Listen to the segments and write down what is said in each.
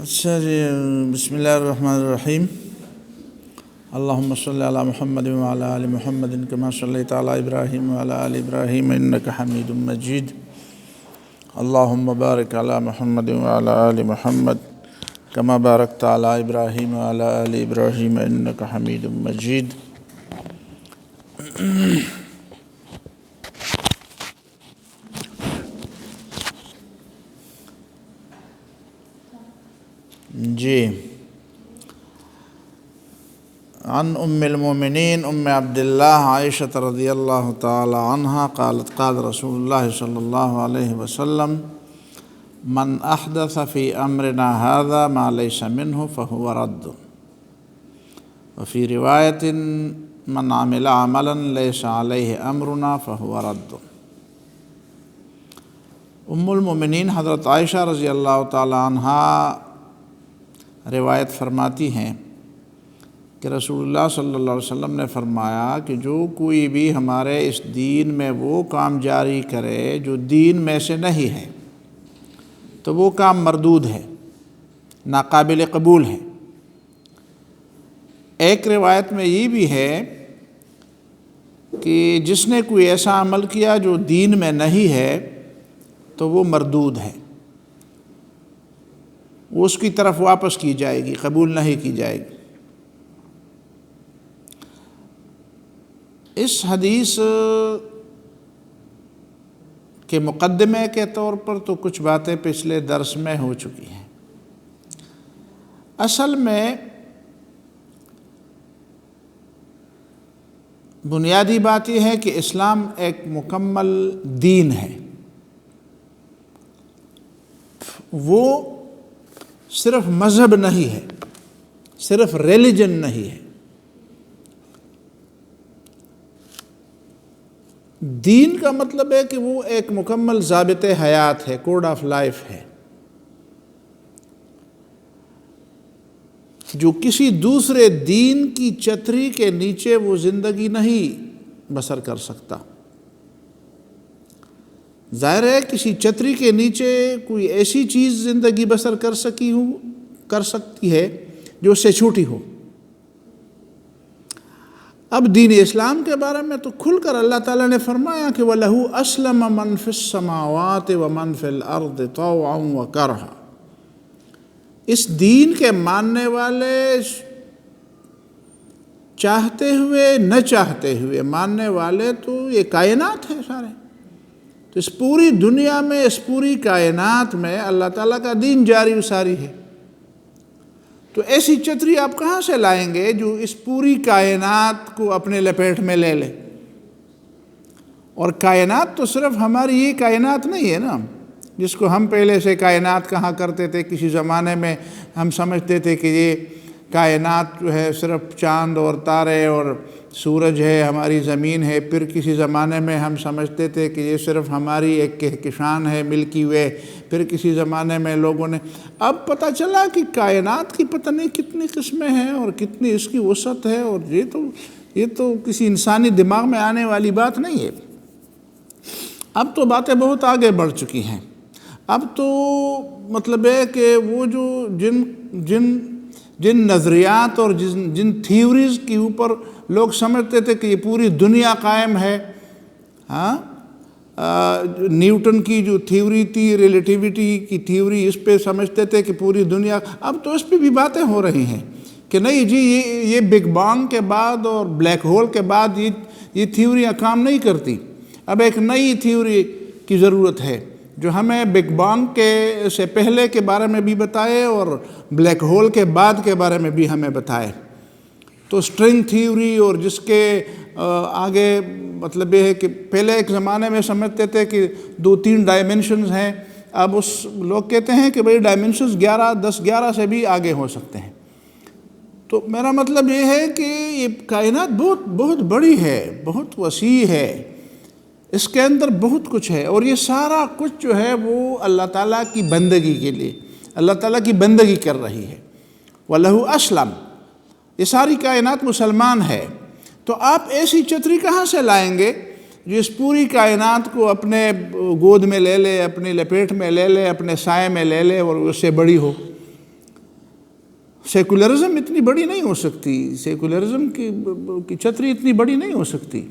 اچھا جی، بسم اللہ الرحمن الرحیم۔ اللہم صلی علی محمد وعلی آل محمد کما صلیت علی ابراہیم وعلی آل ابراہیم انک حمید مجید۔ اللہم بارک علی محمد وعلی آل محمد کما بارکت علی ابراہیم وعلی آل ابراہیم انک حمید مجید۔ جی، عن ام المومنین ام عبداللہ عائشہ رضی اللہ تعالی عنہا قالت قال رسول اللہ صلی اللہ علیہ وسلم من احدث فی امرنا هذا ما لیس منہ فہو رد، وفی روایت من عمل عملا لیس علیہ امرنا فہو رد۔ ام المومنین حضرت عائشہ رضی اللہ تعالی عنہا روایت فرماتی ہیں کہ رسول اللہ صلی اللہ علیہ وسلم نے فرمایا کہ جو کوئی بھی ہمارے اس دین میں وہ کام جاری کرے جو دین میں سے نہیں ہے تو وہ کام مردود ہے، ناقابل قبول ہے۔ ایک روایت میں یہ بھی ہے کہ جس نے کوئی ایسا عمل کیا جو دین میں نہیں ہے تو وہ مردود ہے، وہ اس کی طرف واپس کی جائے گی، قبول نہیں کی جائے گی۔ اس حدیث کے مقدمے کے طور پر تو کچھ باتیں پچھلے درس میں ہو چکی ہیں۔ اصل میں بنیادی بات یہ ہے کہ اسلام ایک مکمل دین ہے، وہ صرف مذہب نہیں ہے، صرف ریلیجن نہیں ہے۔ دین کا مطلب ہے کہ وہ ایک مکمل ضابط حیات ہے، کوڈ آف لائف ہے، جو کسی دوسرے دین کی چھتری کے نیچے وہ زندگی نہیں بسر کر سکتا۔ ظاہر ہے کسی چھتری کے نیچے کوئی ایسی چیز زندگی بسر کر سکتی ہے جو اس سے چھوٹی ہو۔ اب دین اسلام کے بارے میں تو کھل کر اللہ تعالیٰ نے فرمایا کہ وَلَهُ أَسْلَمَ مَنْ فِي السَّمَاوَاتِ وَمَنْ فِي الْأَرْضِ طَوْعًا وَكَرْهًا۔ اس دین کے ماننے والے چاہتے ہوئے نہ چاہتے ہوئے ماننے والے تو یہ کائنات ہے سارے، تو اس پوری دنیا میں، اس پوری کائنات میں اللہ تعالیٰ کا دین جاری و ساری ہے۔ تو ایسی چھتری آپ کہاں سے لائیں گے جو اس پوری کائنات کو اپنے لپیٹ میں لے لے؟ اور کائنات تو صرف ہماری یہ کائنات نہیں ہے نا، جس کو ہم پہلے سے کائنات کہا کرتے تھے۔ کسی زمانے میں ہم سمجھتے تھے کہ یہ کائنات جو ہے صرف چاند اور تارے اور سورج ہے، ہماری زمین ہے۔ پھر کسی زمانے میں ہم سمجھتے تھے کہ یہ صرف ہماری ایک کہکشان ہے، ملکی وے۔ پھر کسی زمانے میں لوگوں نے، اب پتہ چلا کہ کائنات کی پتہ نہیں کتنی قسمیں ہیں اور کتنی اس کی وسعت ہے، اور یہ تو کسی انسانی دماغ میں آنے والی بات نہیں ہے۔ اب تو باتیں بہت آگے بڑھ چکی ہیں۔ اب تو مطلب ہے کہ وہ جو جن نظریات اور جن تھیوریز کے اوپر لوگ سمجھتے تھے کہ یہ پوری دنیا قائم ہے، نیوٹن کی جو تھیوری تھی، ریلیٹیوٹی کی تھیوری، اس پہ سمجھتے تھے کہ پوری دنیا، اب تو اس پہ بھی باتیں ہو رہی ہیں کہ نہیں جی یہ بگ بانگ کے بعد اور بلیک ہول کے بعد یہ تھیوریاں کام نہیں کرتی۔ اب ایک نئی تھیوری کی ضرورت ہے جو ہمیں بگ بانگ کے سے پہلے کے بارے میں بھی بتائے اور بلیک ہول کے بعد کے بارے میں بھی ہمیں بتائے۔ تو اسٹرنگ تھیوری، اور جس کے آگے مطلب یہ ہے کہ پہلے ایک زمانے میں سمجھتے تھے کہ 2-3 ڈائمنشنز ہیں، اب لوگ کہتے ہیں کہ بھئی ڈائمنشنز 10-11 سے بھی آگے ہو سکتے ہیں۔ تو میرا مطلب یہ ہے کہ یہ کائنات بہت بہت بڑی ہے، بہت وسیع ہے، اس کے اندر بہت کچھ ہے، اور یہ سارا کچھ جو ہے وہ اللہ تعالیٰ کی بندگی کے لیے، اللہ تعالیٰ کی بندگی کر رہی ہے۔ وَلَهُ أَسْلَمَ، یہ ساری کائنات مسلمان ہے۔ تو آپ ایسی چھتری کہاں سے لائیں گے جو اس پوری کائنات کو اپنے گود میں لے لے، اپنی لپیٹ میں لے لے، اپنے سائے میں لے لے اور اس سے بڑی ہو؟ سیکولرزم اتنی بڑی نہیں ہو سکتی، سیکولرزم کی چھتری اتنی بڑی نہیں ہو سکتی،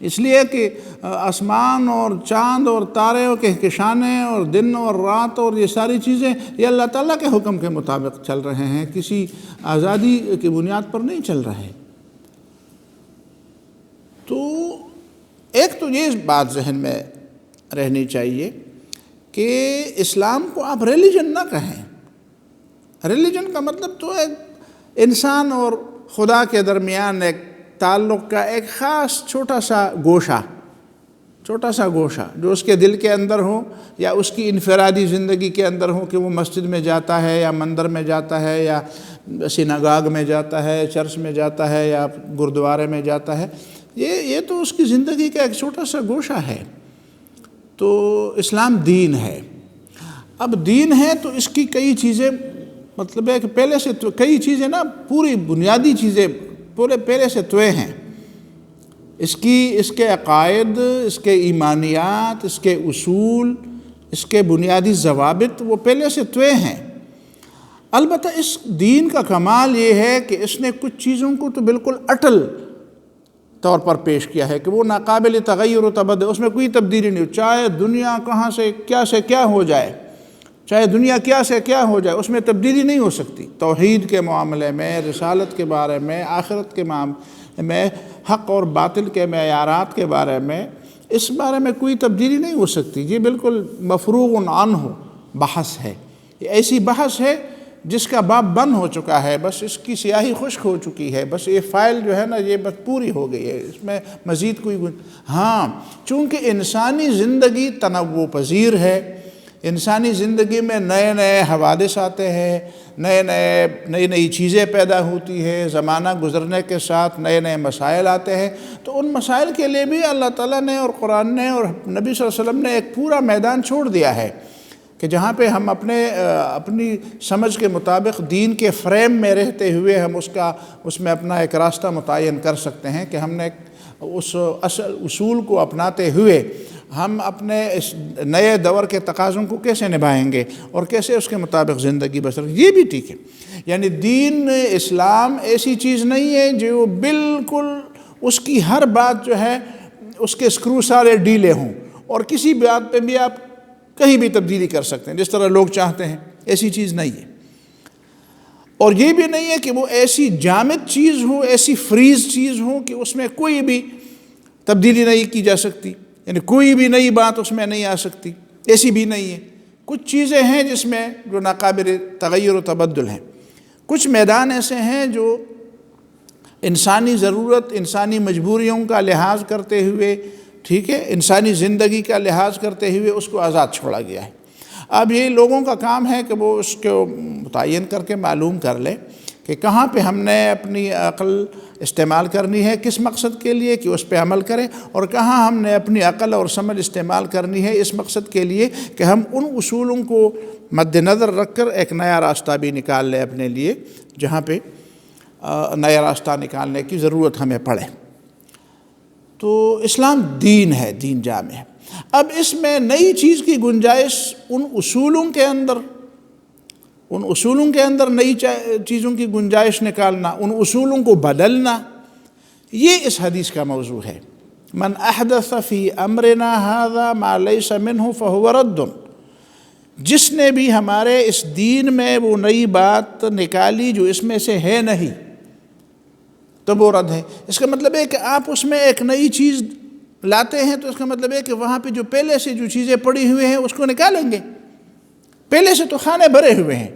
اس لیے کہ آسمان اور چاند اور تارے اور کہکشانے اور دن اور رات اور یہ ساری چیزیں یہ اللہ تعالیٰ کے حکم کے مطابق چل رہے ہیں، کسی آزادی کی بنیاد پر نہیں چل رہے۔ تو ایک تو یہ بات ذہن میں رہنی چاہیے کہ اسلام کو آپ ریلیجن نہ کہیں۔ ریلیجن کا مطلب تو ایک انسان اور خدا کے درمیان ایک تعلق کا ایک خاص چھوٹا سا گوشہ جو اس کے دل کے اندر ہو یا اس کی انفرادی زندگی کے اندر ہو، کہ وہ مسجد میں جاتا ہے یا مندر میں جاتا ہے یا سیناگاگ میں جاتا ہے، چرچ میں جاتا ہے یا گردوارے میں جاتا ہے، یہ تو اس کی زندگی کا ایک چھوٹا سا گوشہ ہے۔ تو اسلام دین ہے۔ اب دین ہے تو اس کی کئی چیزیں، مطلب ہے کہ پہلے سے تو کئی چیزیں نا، پوری بنیادی چیزیں پہلے سے طے ہیں۔ اس کے عقائد، اس کے ایمانیات، اس کے اصول، اس کے بنیادی ضوابط وہ پہلے سے طے ہیں۔ البتہ اس دین کا کمال یہ ہے کہ اس نے کچھ چیزوں کو تو بالکل اٹل طور پر پیش کیا ہے کہ وہ ناقابل تغیر و تبدل، اس میں کوئی تبدیلی نہیں ہو، چاہے دنیا کہاں سے کیا ہو جائے، چاہے دنیا کیا سے کیا ہو جائے، اس میں تبدیلی نہیں ہو سکتی۔ توحید کے معاملے میں، رسالت کے بارے میں، آخرت کے معاملے میں، حق اور باطل کے معیارات کے بارے میں، اس بارے میں کوئی تبدیلی نہیں ہو سکتی۔ یہ بالکل مفروغ عنہ بحث ہے، یہ ایسی بحث ہے جس کا باب بند ہو چکا ہے، بس اس کی سیاہی خشک ہو چکی ہے، بس یہ فائل جو ہے نا یہ بس پوری ہو گئی ہے، اس میں مزید کوئی ہاں، چونکہ انسانی زندگی تنوع پذیر ہے، انسانی زندگی میں نئے نئے حوادث آتے ہیں، نئی چیزیں پیدا ہوتی ہے، زمانہ گزرنے کے ساتھ نئے نئے مسائل آتے ہیں، تو ان مسائل کے لیے بھی اللہ تعالیٰ نے اور قرآن نے اور نبی صلی اللہ علیہ وسلم نے ایک پورا میدان چھوڑ دیا ہے کہ جہاں پہ ہم اپنی سمجھ کے مطابق دین کے فریم میں رہتے ہوئے ہم اس میں اپنا ایک راستہ متعین کر سکتے ہیں کہ ہم نے اس اصول کو اپناتے ہوئے ہم اپنے اس نئے دور کے تقاضوں کو کیسے نبھائیں گے اور کیسے اس کے مطابق زندگی بسر، یہ بھی ٹھیک ہے۔ یعنی دین اسلام ایسی چیز نہیں ہے جو بالکل اس کی ہر بات جو ہے اس کے اسکرو سارے ڈھیلے ہوں اور کسی بات پہ بھی آپ کہیں بھی تبدیلی کر سکتے ہیں جس طرح لوگ چاہتے ہیں، ایسی چیز نہیں ہے۔ اور یہ بھی نہیں ہے کہ وہ ایسی جامد چیز ہو، ایسی فریز چیز ہو کہ اس میں کوئی بھی تبدیلی نہیں کی جا سکتی، یعنی کوئی بھی نئی بات اس میں نہیں آ سکتی، ایسی بھی نہیں ہے۔ کچھ چیزیں ہیں جس میں جو ناقابل تغیر و تبدل ہیں، کچھ میدان ایسے ہیں جو انسانی ضرورت، انسانی مجبوریوں کا لحاظ کرتے ہوئے، ٹھیک ہے، انسانی زندگی کا لحاظ کرتے ہوئے اس کو آزاد چھوڑا گیا ہے۔ اب یہ لوگوں کا کام ہے کہ وہ اس کو متعین کر کے معلوم کر لیں کہ کہاں پہ ہم نے اپنی عقل استعمال کرنی ہے، کس مقصد کے لیے کہ اس پہ عمل کریں، اور کہاں ہم نے اپنی عقل اور سمجھ استعمال کرنی ہے اس مقصد کے لیے کہ ہم ان اصولوں کو مد نظر رکھ کر ایک نیا راستہ بھی نکال لیں اپنے لیے، جہاں پہ نیا راستہ نکالنے کی ضرورت ہمیں پڑے۔ تو اسلام دین ہے، دین جامع ہے۔ اب اس میں نئی چیز کی گنجائش ان اصولوں کے اندر نئی چیزوں کی گنجائش نکالنا، ان اصولوں کو بدلنا، یہ اس حدیث کا موضوع ہے۔ من احدث فی امرنا ھذا ما لیس منہ فہو رد، جس نے بھی ہمارے اس دین میں وہ نئی بات نکالی جو اس میں سے ہے نہیں تو وہ رد ہے۔ اس کا مطلب ہے کہ آپ اس میں ایک نئی چیز لاتے ہیں تو اس کا مطلب ہے کہ وہاں پہ جو پہلے سے جو چیزیں پڑی ہوئے ہیں اس کو نکالیں گے۔ پہلے سے تو خانے بھرے ہوئے ہیں،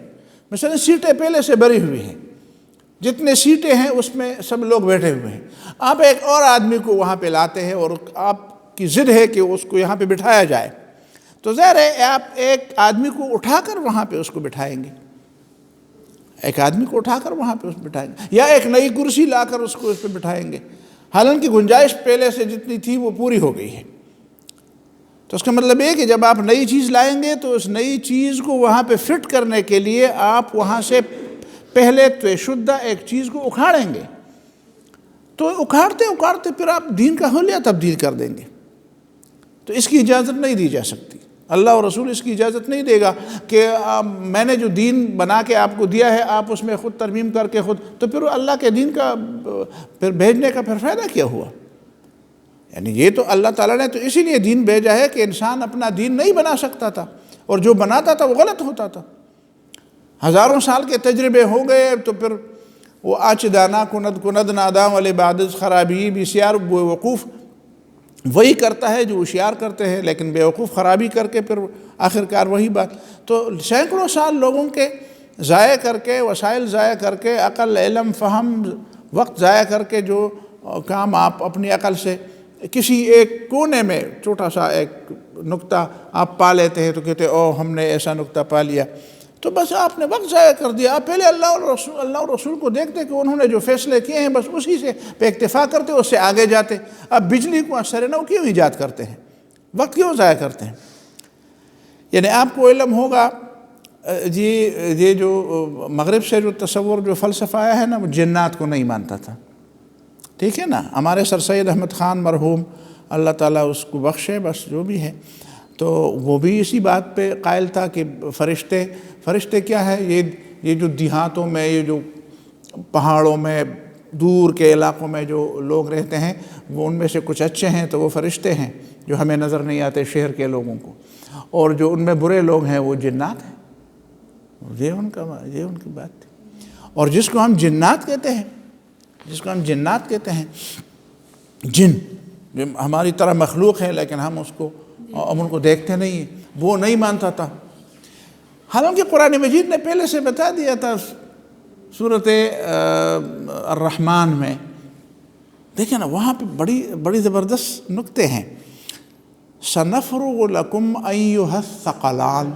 مثلا سیٹیں پہلے سے بھری ہوئی ہیں، جتنے سیٹیں ہیں اس میں سب لوگ بیٹھے ہوئے ہیں، آپ ایک اور آدمی کو وہاں پہ لاتے ہیں اور آپ کی ضد ہے کہ اس کو یہاں پہ بٹھایا جائے، تو ظاہر ہے آپ ایک آدمی کو اٹھا کر وہاں پہ اس کو بٹھائیں گے، ایک آدمی کو اٹھا کر وہاں پہ اس پہ بٹھائیں گے، یا ایک نئی کرسی لا کر اس کو اس پہ بٹھائیں گے، حالانکہ گنجائش پہلے سے جتنی تھی وہ پوری ہو گئی ہے۔ تو اس کا مطلب یہ کہ جب آپ نئی چیز لائیں گے تو اس نئی چیز کو وہاں پہ فٹ کرنے کے لیے آپ وہاں سے پہلے طے شدہ ایک چیز کو اکھاڑیں گے، تو اکھاڑتے پھر آپ دین کا حلیہ تبدیل کر دیں گے، تو اس کی اجازت نہیں دی جا سکتی۔ اللہ اور رسول اس کی اجازت نہیں دے گا کہ میں نے جو دین بنا کے آپ کو دیا ہے آپ اس میں خود ترمیم کر کے خود، تو پھر اللہ کے دین کا پھر بھیجنے کا پھر فائدہ کیا ہوا؟ یعنی یہ تو اللہ تعالیٰ نے تو اسی لیے دین بھیجا ہے کہ انسان اپنا دین نہیں بنا سکتا تھا، اور جو بناتا تھا وہ غلط ہوتا تھا۔ ہزاروں سال کے تجربے ہو گئے تو پھر وہ آچ دانا کند ناداں والے بعد خرابی بسیار بے وقوف وہی کرتا ہے جو ہوشیار کرتے ہیں، لیکن بے وقوف خرابی کر کے پھر آخرکار وہی بات۔ تو سینکڑوں سال لوگوں کے ضائع کر کے، وسائل ضائع کر کے، عقل، علم، فہم، وقت ضائع کر کے جو کام آپ اپنی عقل سے کسی ایک کونے میں چھوٹا سا ایک نقطہ آپ پا لیتے ہیں تو کہتے ہیں او ہم نے ایسا نقطہ پا لیا، تو بس آپ نے وقت ضائع کر دیا۔ آپ پہلے اللہ اور رسول کو دیکھتے کہ انہوں نے جو فیصلے کیے ہیں بس اسی سے پہ اکتفا کرتے، اس سے آگے جاتے۔ اب بجلی کو سر نو کیوں ایجاد کرتے ہیں؟ وقت کیوں ضائع کرتے ہیں؟ یعنی آپ کو علم ہوگا جی، یہ جو مغرب سے جو تصور جو فلسفہ آیا ہے نا، وہ جنات کو نہیں مانتا تھا، ٹھیک ہے نا۔ ہمارے سر سید احمد خان مرحوم، اللہ تعالیٰ اس کو بخشے، بس جو بھی ہے، تو وہ بھی اسی بات پہ قائل تھا کہ فرشتے کیا ہے، یہ جو دیہاتوں میں، یہ جو پہاڑوں میں، دور کے علاقوں میں جو لوگ رہتے ہیں، وہ ان میں سے کچھ اچھے ہیں تو وہ فرشتے ہیں جو ہمیں نظر نہیں آتے شہر کے لوگوں کو، اور جو ان میں برے لوگ ہیں وہ جنات ہیں۔ یہ ان کی بات تھی۔ اور جس کو ہم جنات کہتے ہیں، جن جو ہماری طرح مخلوق ہیں لیکن ہم ان کو دیکھتے نہیں ہیں، وہ نہیں مانتا تھا۔ حالانکہ قرآن مجید نے پہلے سے بتا دیا تھا سورۃ الرحمن میں، دیکھیں نا وہاں پہ بڑی زبردست نکتے ہیں۔ سَنَفْرُغُ لَكُمْ أَيُّهَا الثَّقَلَانِ،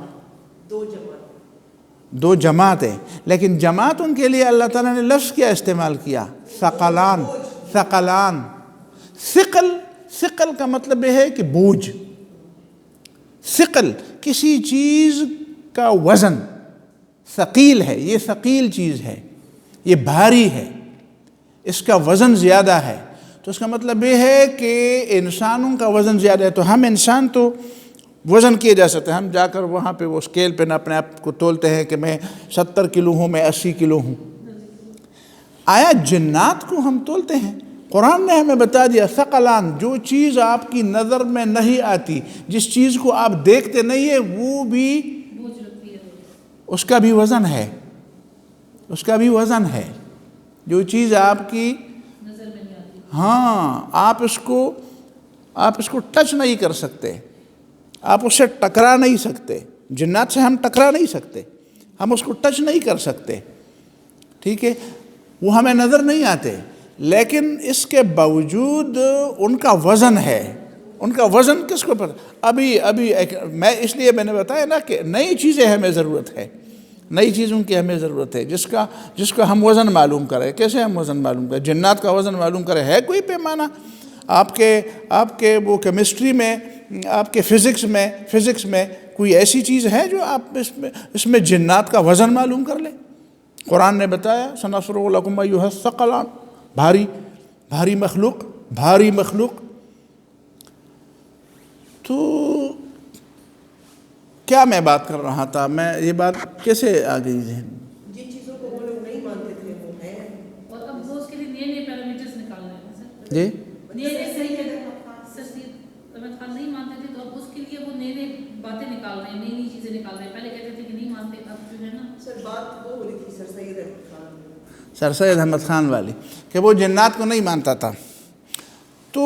دو جماعت ہے، لیکن جماعت ان کے لیے اللہ تعالیٰ نے لفظ کیا استعمال کیا؟ ثقلان۔ ثقل کا مطلب یہ ہے کہ بوجھ، ثقل کسی چیز کا وزن ثقیل ہے، یہ ثقیل چیز ہے، یہ بھاری ہے، اس کا وزن زیادہ ہے۔ تو اس کا مطلب یہ ہے کہ انسانوں کا وزن زیادہ ہے، تو ہم انسان تو وزن کیے جا سکتے ہیں، ہم جا کر وہاں پہ وہ اسکیل پہ اپنے آپ کو تولتے ہیں کہ میں 70 کلو ہوں، میں 80 کلو ہوں۔ آیا جنات کو ہم تولتے ہیں؟ قرآن نے ہمیں بتا دیا ثقلان، جو چیز آپ کی نظر میں نہیں آتی، جس چیز کو آپ دیکھتے نہیں ہیں، وہ بھی اس کا بھی وزن ہے، جو چیز آپ کی نظر میں نہیں آتی، ہاں، آپ اس کو ٹچ نہیں کر سکتے، آپ اس سے ٹکرا نہیں سکتے۔ جنات سے ہم ٹکرا نہیں سکتے، ہم اس کو ٹچ نہیں کر سکتے، ٹھیک ہے، وہ ہمیں نظر نہیں آتے، لیکن اس کے باوجود ان کا وزن ہے۔ ان کا وزن کس کو پتہ؟ ابھی اس لیے میں نے بتایا نا کہ نئی چیزیں ہمیں ضرورت ہے، نئی چیزوں کی ہمیں ضرورت ہے، جس کا ہم وزن معلوم کریں۔ کیسے ہم وزن معلوم کریں؟ جنات کا وزن معلوم کریں، ہے کوئی پیمانہ آپ کے وہ کیمسٹری میں، آپ کے فزکس میں کوئی ایسی چیز ہے جو آپ اس میں جنات کا وزن معلوم کر لیں؟ قرآن نے بتایا سَنَفْرُغُ لَكُمْ أَيُّهَا الثَّقَلَانِ، بھاری مخلوق۔ تو کیا میں بات کر رہا تھا، میں یہ بات کیسے آ گئی ذہن؟ جن چیزوں کو وہ لوگ نہیں مانتے تھے وہ ہیں، اور اب وہ اس کے لیے نئے پیرامیٹرز نکال رہے ہیں سر۔ جی نئے صحیح ہے، احمد خان نہیں مانتے تھے تو اب اس کے لیے وہ نئے باتیں نکال رہے ہیں، نئی چیزیں نکال رہے ہیں۔ پہلے کہتے تھے کہ نہیں مانتے، اب جو ہے نا سر بات وہ ہو رہی تھی سر سید احمد خان والی کہ وہ جنات کو نہیں مانتا تھا۔ تو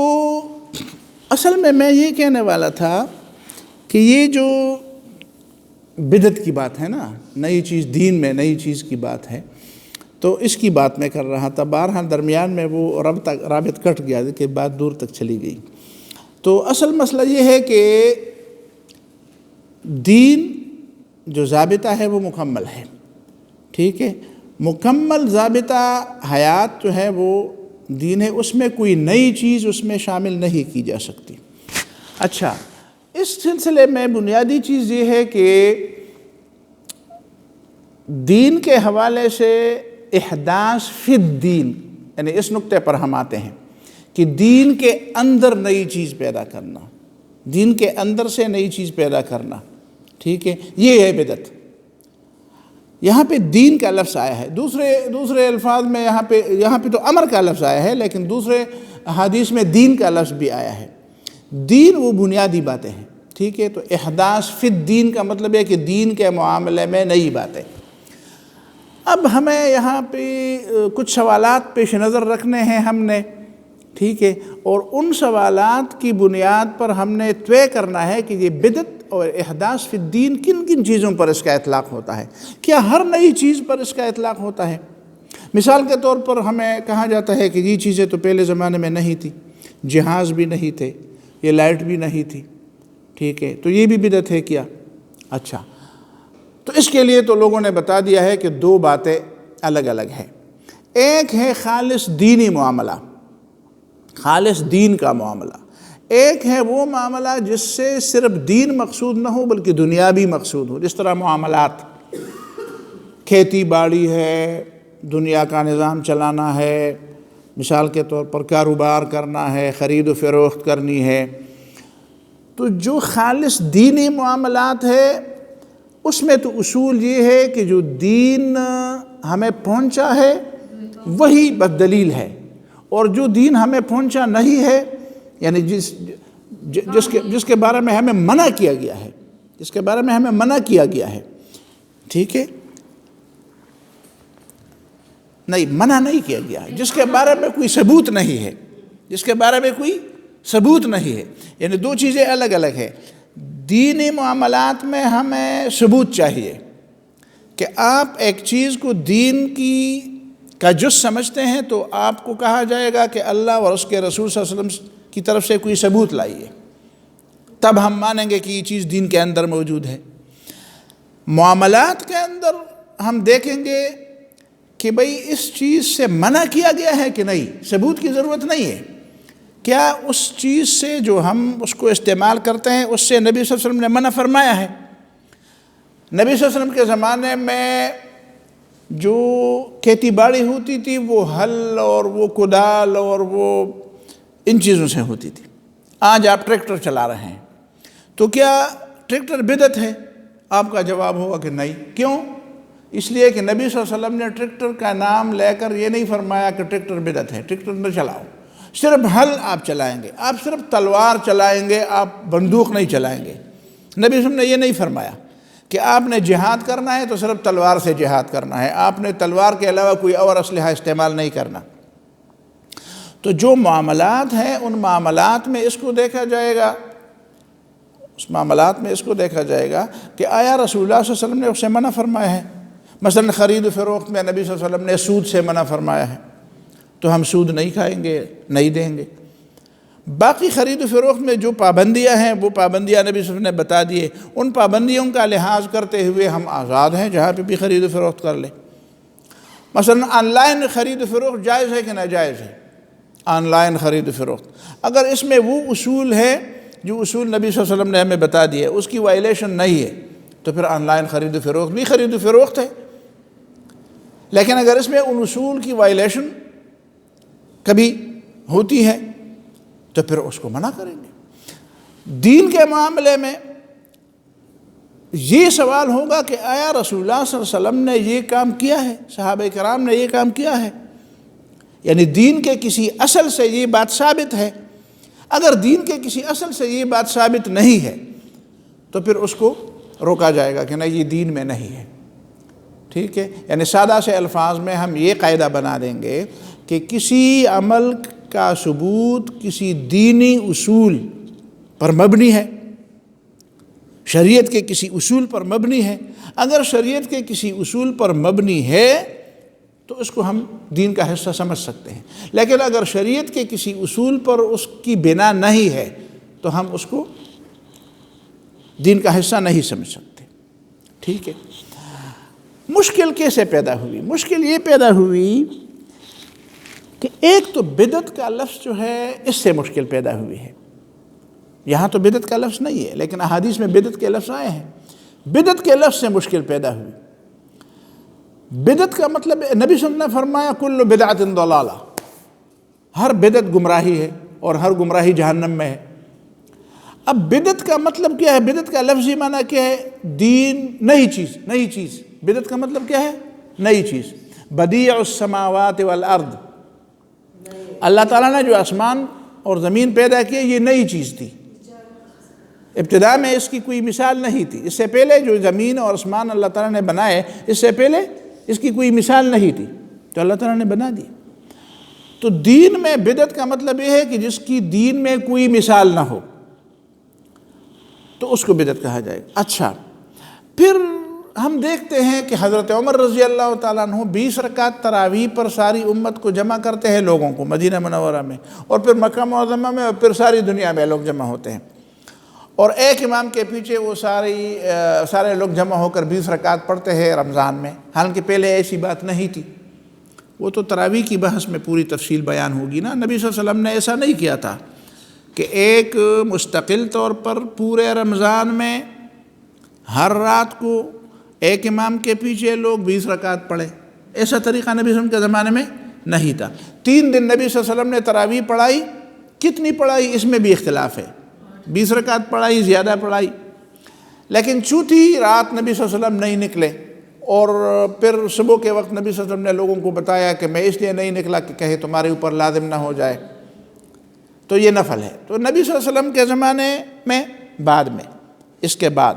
اصل میں یہ کہنے والا تھا کہ یہ جو بدعت کی بات ہے نا، نئی چیز دین میں، نئی چیز کی بات ہے، تو اس کی بات میں کر رہا تھا۔ بہرحال درمیان میں وہ رابط کٹ گیا کہ بات دور تک چلی گئی۔ تو اصل مسئلہ یہ ہے کہ دین جو ضابطہ ہے وہ مکمل ہے، ٹھیک ہے، مکمل ضابطہ حیات جو ہے وہ دین ہے، اس میں کوئی نئی چیز اس میں شامل نہیں کی جا سکتی۔ اچھا، اس سلسلے میں بنیادی چیز یہ ہے کہ دین کے حوالے سے احداث فی الدین، یعنی اس نقطے پر ہم آتے ہیں کہ دین کے اندر نئی چیز پیدا کرنا، دین کے اندر سے نئی چیز پیدا کرنا، ٹھیک ہے، یہ ہے بدعت۔ یہاں پہ دین کا لفظ آیا ہے، دوسرے الفاظ میں یہاں پہ تو امر کا لفظ آیا ہے، لیکن دوسرے احادیث میں دین کا لفظ بھی آیا ہے۔ دین وہ بنیادی باتیں ہیں، ٹھیک ہے، تو احداث فی الدین کا مطلب ہے کہ دین کے معاملے میں نئی باتیں۔ اب ہمیں یہاں پہ کچھ سوالات پیش نظر رکھنے ہیں ہم نے، ٹھیک ہے، اور ان سوالات کی بنیاد پر ہم نے طے کرنا ہے کہ یہ بدعت اور احداث فی الدین کن کن چیزوں پر اس کا اطلاق ہوتا ہے۔ کیا ہر نئی چیز پر اس کا اطلاق ہوتا ہے؟ مثال کے طور پر ہمیں کہا جاتا ہے کہ یہ چیزیں تو پہلے زمانے میں نہیں تھی، جہاز بھی نہیں تھے، یہ لائٹ بھی نہیں تھی، ٹھیک ہے، تو یہ بھی بدعت ہے کیا؟ اچھا، تو اس کے لیے تو لوگوں نے بتا دیا ہے کہ دو باتیں الگ الگ ہیں۔ ایک ہے خالص دینی معاملہ، خالص دین کا معاملہ، ایک ہے وہ معاملہ جس سے صرف دین مقصود نہ ہو بلکہ دنیا بھی مقصود ہو، جس طرح معاملات، کھیتی باڑی ہے، دنیا کا نظام چلانا ہے، مثال کے طور پر کاروبار کرنا ہے، خرید و فروخت کرنی ہے، تو جو خالص دینی معاملات ہے اس میں تو اصول یہ ہے کہ جو دین ہمیں پہنچا ہے وہی بس دلیل ہے، اور جو دین ہمیں پہنچا نہیں ہے، یعنی جس کے بارے میں ہمیں منع کیا گیا ہے، جس کے بارے میں ہمیں منع کیا گیا ہے، ٹھیک ہے، نہیں منع نہیں کیا گیا ہے، جس کے بارے میں کوئی ثبوت نہیں ہے، جس کے بارے میں کوئی ثبوت نہیں ہے، یعنی دو چیزیں الگ الگ ہیں۔ دینی معاملات میں ہمیں ثبوت چاہیے کہ آپ ایک چیز کو دین کا جز سمجھتے ہیں تو آپ کو کہا جائے گا کہ اللہ اور اس کے رسول صلی اللہ علیہ وسلم کی طرف سے کوئی ثبوت لائیے، تب ہم مانیں گے کہ یہ چیز دین کے اندر موجود ہے۔ معاملات کے اندر ہم دیکھیں گے کہ بھئی اس چیز سے منع کیا گیا ہے کہ نہیں، ثبوت کی ضرورت نہیں ہے، کیا اس چیز سے جو ہم اس کو استعمال کرتے ہیں اس سے نبی صلی اللہ علیہ وسلم نے منع فرمایا ہے؟ نبی صلی اللہ علیہ وسلم کے زمانے میں جو کھیتی باڑی ہوتی تھی وہ ہل اور وہ کدال اور وہ ان چیزوں سے ہوتی تھی، آج آپ ٹریکٹر چلا رہے ہیں، تو کیا ٹریکٹر بدعت ہے؟ آپ کا جواب ہوگا کہ نہیں۔ کیوں؟ اس لیے کہ نبی صلی اللہ علیہ وسلم نے ٹریکٹر کا نام لے کر یہ نہیں فرمایا کہ ٹریکٹر بدعت ہے، ٹریکٹر نہ چلاؤ، صرف ہل آپ چلائیں گے، آپ صرف تلوار چلائیں گے، آپ بندوق نہیں چلائیں گے۔ نبی صلی اللہ علیہ وسلم نے یہ نہیں فرمایا کہ آپ نے جہاد کرنا ہے تو صرف تلوار سے جہاد کرنا ہے، آپ نے تلوار کے علاوہ کوئی اور اسلحہ استعمال نہیں کرنا۔ تو جو معاملات ہیں ان معاملات میں اس کو دیکھا جائے گا، اس معاملات میں اس کو دیکھا جائے گا کہ آیا رسول اللہ صلی اللہ علیہ وسلم نے اس سے منع فرمایا ہے؟ مثلا خرید و فروخت میں نبی صلی اللہ علیہ وسلم نے سود سے منع فرمایا ہے، تو ہم سود نہیں کھائیں گے، نہیں دیں گے۔ باقی خرید و فروخت میں جو پابندیاں ہیں وہ پابندیاں نبی صلی اللہ علیہ وسلم نے بتا دیے، ان پابندیوں کا لحاظ کرتے ہوئے ہم آزاد ہیں جہاں پہ بھی خرید و فروخت کر لیں۔ مثلا آن لائن خرید و فروخت جائز ہے کہ ناجائز ہے؟ آن لائن خرید و فروخت، اگر اس میں وہ اصول ہے جو اصول نبی صلی اللہ علیہ وسلم نے ہمیں بتا دیے، اس کی وائلیشن نہیں ہے، تو پھر آن لائن خرید و فروخت بھی خرید و فروخت ہے۔ لیکن اگر اس میں ان اصول کی وائلیشن کبھی ہوتی ہے تو پھر اس کو منع کریں گے۔ دین کے معاملے میں یہ سوال ہوگا کہ آیا رسول اللہ صلی اللہ علیہ وسلم نے یہ کام کیا ہے، صحابہ کرام نے یہ کام کیا ہے، یعنی دین کے کسی اصل سے یہ بات ثابت ہے۔ اگر دین کے کسی اصل سے یہ بات ثابت نہیں ہے تو پھر اس کو روکا جائے گا کہ نہیں یہ دین میں نہیں ہے، ٹھیک ہے۔ یعنی سادہ سے الفاظ میں ہم یہ قاعدہ بنا دیں گے کہ کسی عمل کا ثبوت کسی دینی اصول پر مبنی ہے، شریعت کے کسی اصول پر مبنی ہے۔ اگر شریعت کے کسی اصول پر مبنی ہے تو اس کو ہم دین کا حصہ سمجھ سکتے ہیں، لیکن اگر شریعت کے کسی اصول پر اس کی بنا نہیں ہے تو ہم اس کو دین کا حصہ نہیں سمجھ سکتے، ٹھیک ہے۔ مشکل کیسے پیدا ہوئی؟ مشکل یہ پیدا ہوئی کہ ایک تو بدعت کا لفظ جو ہے اس سے مشکل پیدا ہوئی ہے۔ یہاں تو بدعت کا لفظ نہیں ہے لیکن احادیث میں بدعت کے لفظ آئے ہیں، بدعت کے لفظ سے مشکل پیدا ہوئی۔ بدعت کا مطلب نبی صلی اللہ علیہ وسلم نے فرمایا کل بدعت ضلالہ، ہر بدعت گمراہی ہے اور ہر گمراہی جہنم میں ہے۔ اب بدعت کا مطلب کیا ہے؟ بدعت کا لفظی معنی کیا ہے؟ دین، نئی چیز، نئی چیز۔ بدعت کا مطلب کیا ہے؟ نئی چیز۔ بدیع السماوات والارض، اللہ تعالیٰ نے جو آسمان اور زمین پیدا کیے یہ نئی چیز تھی، ابتدا میں اس کی کوئی مثال نہیں تھی۔ اس سے پہلے جو زمین اور آسمان اللہ تعالیٰ نے بنائے، اس سے پہلے اس کی کوئی مثال نہیں تھی، تو اللہ تعالیٰ نے بنا دی۔ تو دین میں بدعت کا مطلب یہ ہے کہ جس کی دین میں کوئی مثال نہ ہو، تو اس کو بدعت کہا جائے گا۔ اچھا، پھر ہم دیکھتے ہیں کہ حضرت عمر رضی اللہ تعالیٰ عنہ 20 رکعت تراویح پر ساری امت کو جمع کرتے ہیں، لوگوں کو مدینہ منورہ میں، اور پھر مکہ معظمہ میں، اور پھر ساری دنیا میں لوگ جمع ہوتے ہیں، اور ایک امام کے پیچھے وہ سارے لوگ جمع ہو کر 20 رکعت پڑھتے ہیں رمضان میں۔ حالانکہ پہلے ایسی بات نہیں تھی، وہ تو تراویح کی بحث میں پوری تفصیل بیان ہوگی نا۔ نبی صلی اللہ علیہ وسلم نے ایسا نہیں کیا تھا کہ ایک مستقل طور پر پورے رمضان میں ہر رات کو ایک امام کے پیچھے لوگ 20 رکعت پڑھیں، ایسا طریقہ نبی صلی اللہ علیہ وسلم کے زمانے میں نہیں تھا۔ 3 دن نبی صلی اللہ علیہ وسلم نے تراویح پڑھائی، کتنی پڑھائی اس میں بھی اختلاف ہے، 20 رکعت پڑھائی، زیادہ پڑھائی، لیکن چوتھی رات نبی صلی اللہ علیہ وسلم نہیں نکلے، اور پھر صبح کے وقت نبی صلی اللہ علیہ وسلم نے لوگوں کو بتایا کہ میں اس لیے نہیں نکلا کہ کہیں تمہارے اوپر لازم نہ ہو جائے، تو یہ نفل ہے۔ تو نبی صلی اللہ علیہ وسلم کے زمانے میں، بعد میں، اس کے بعد،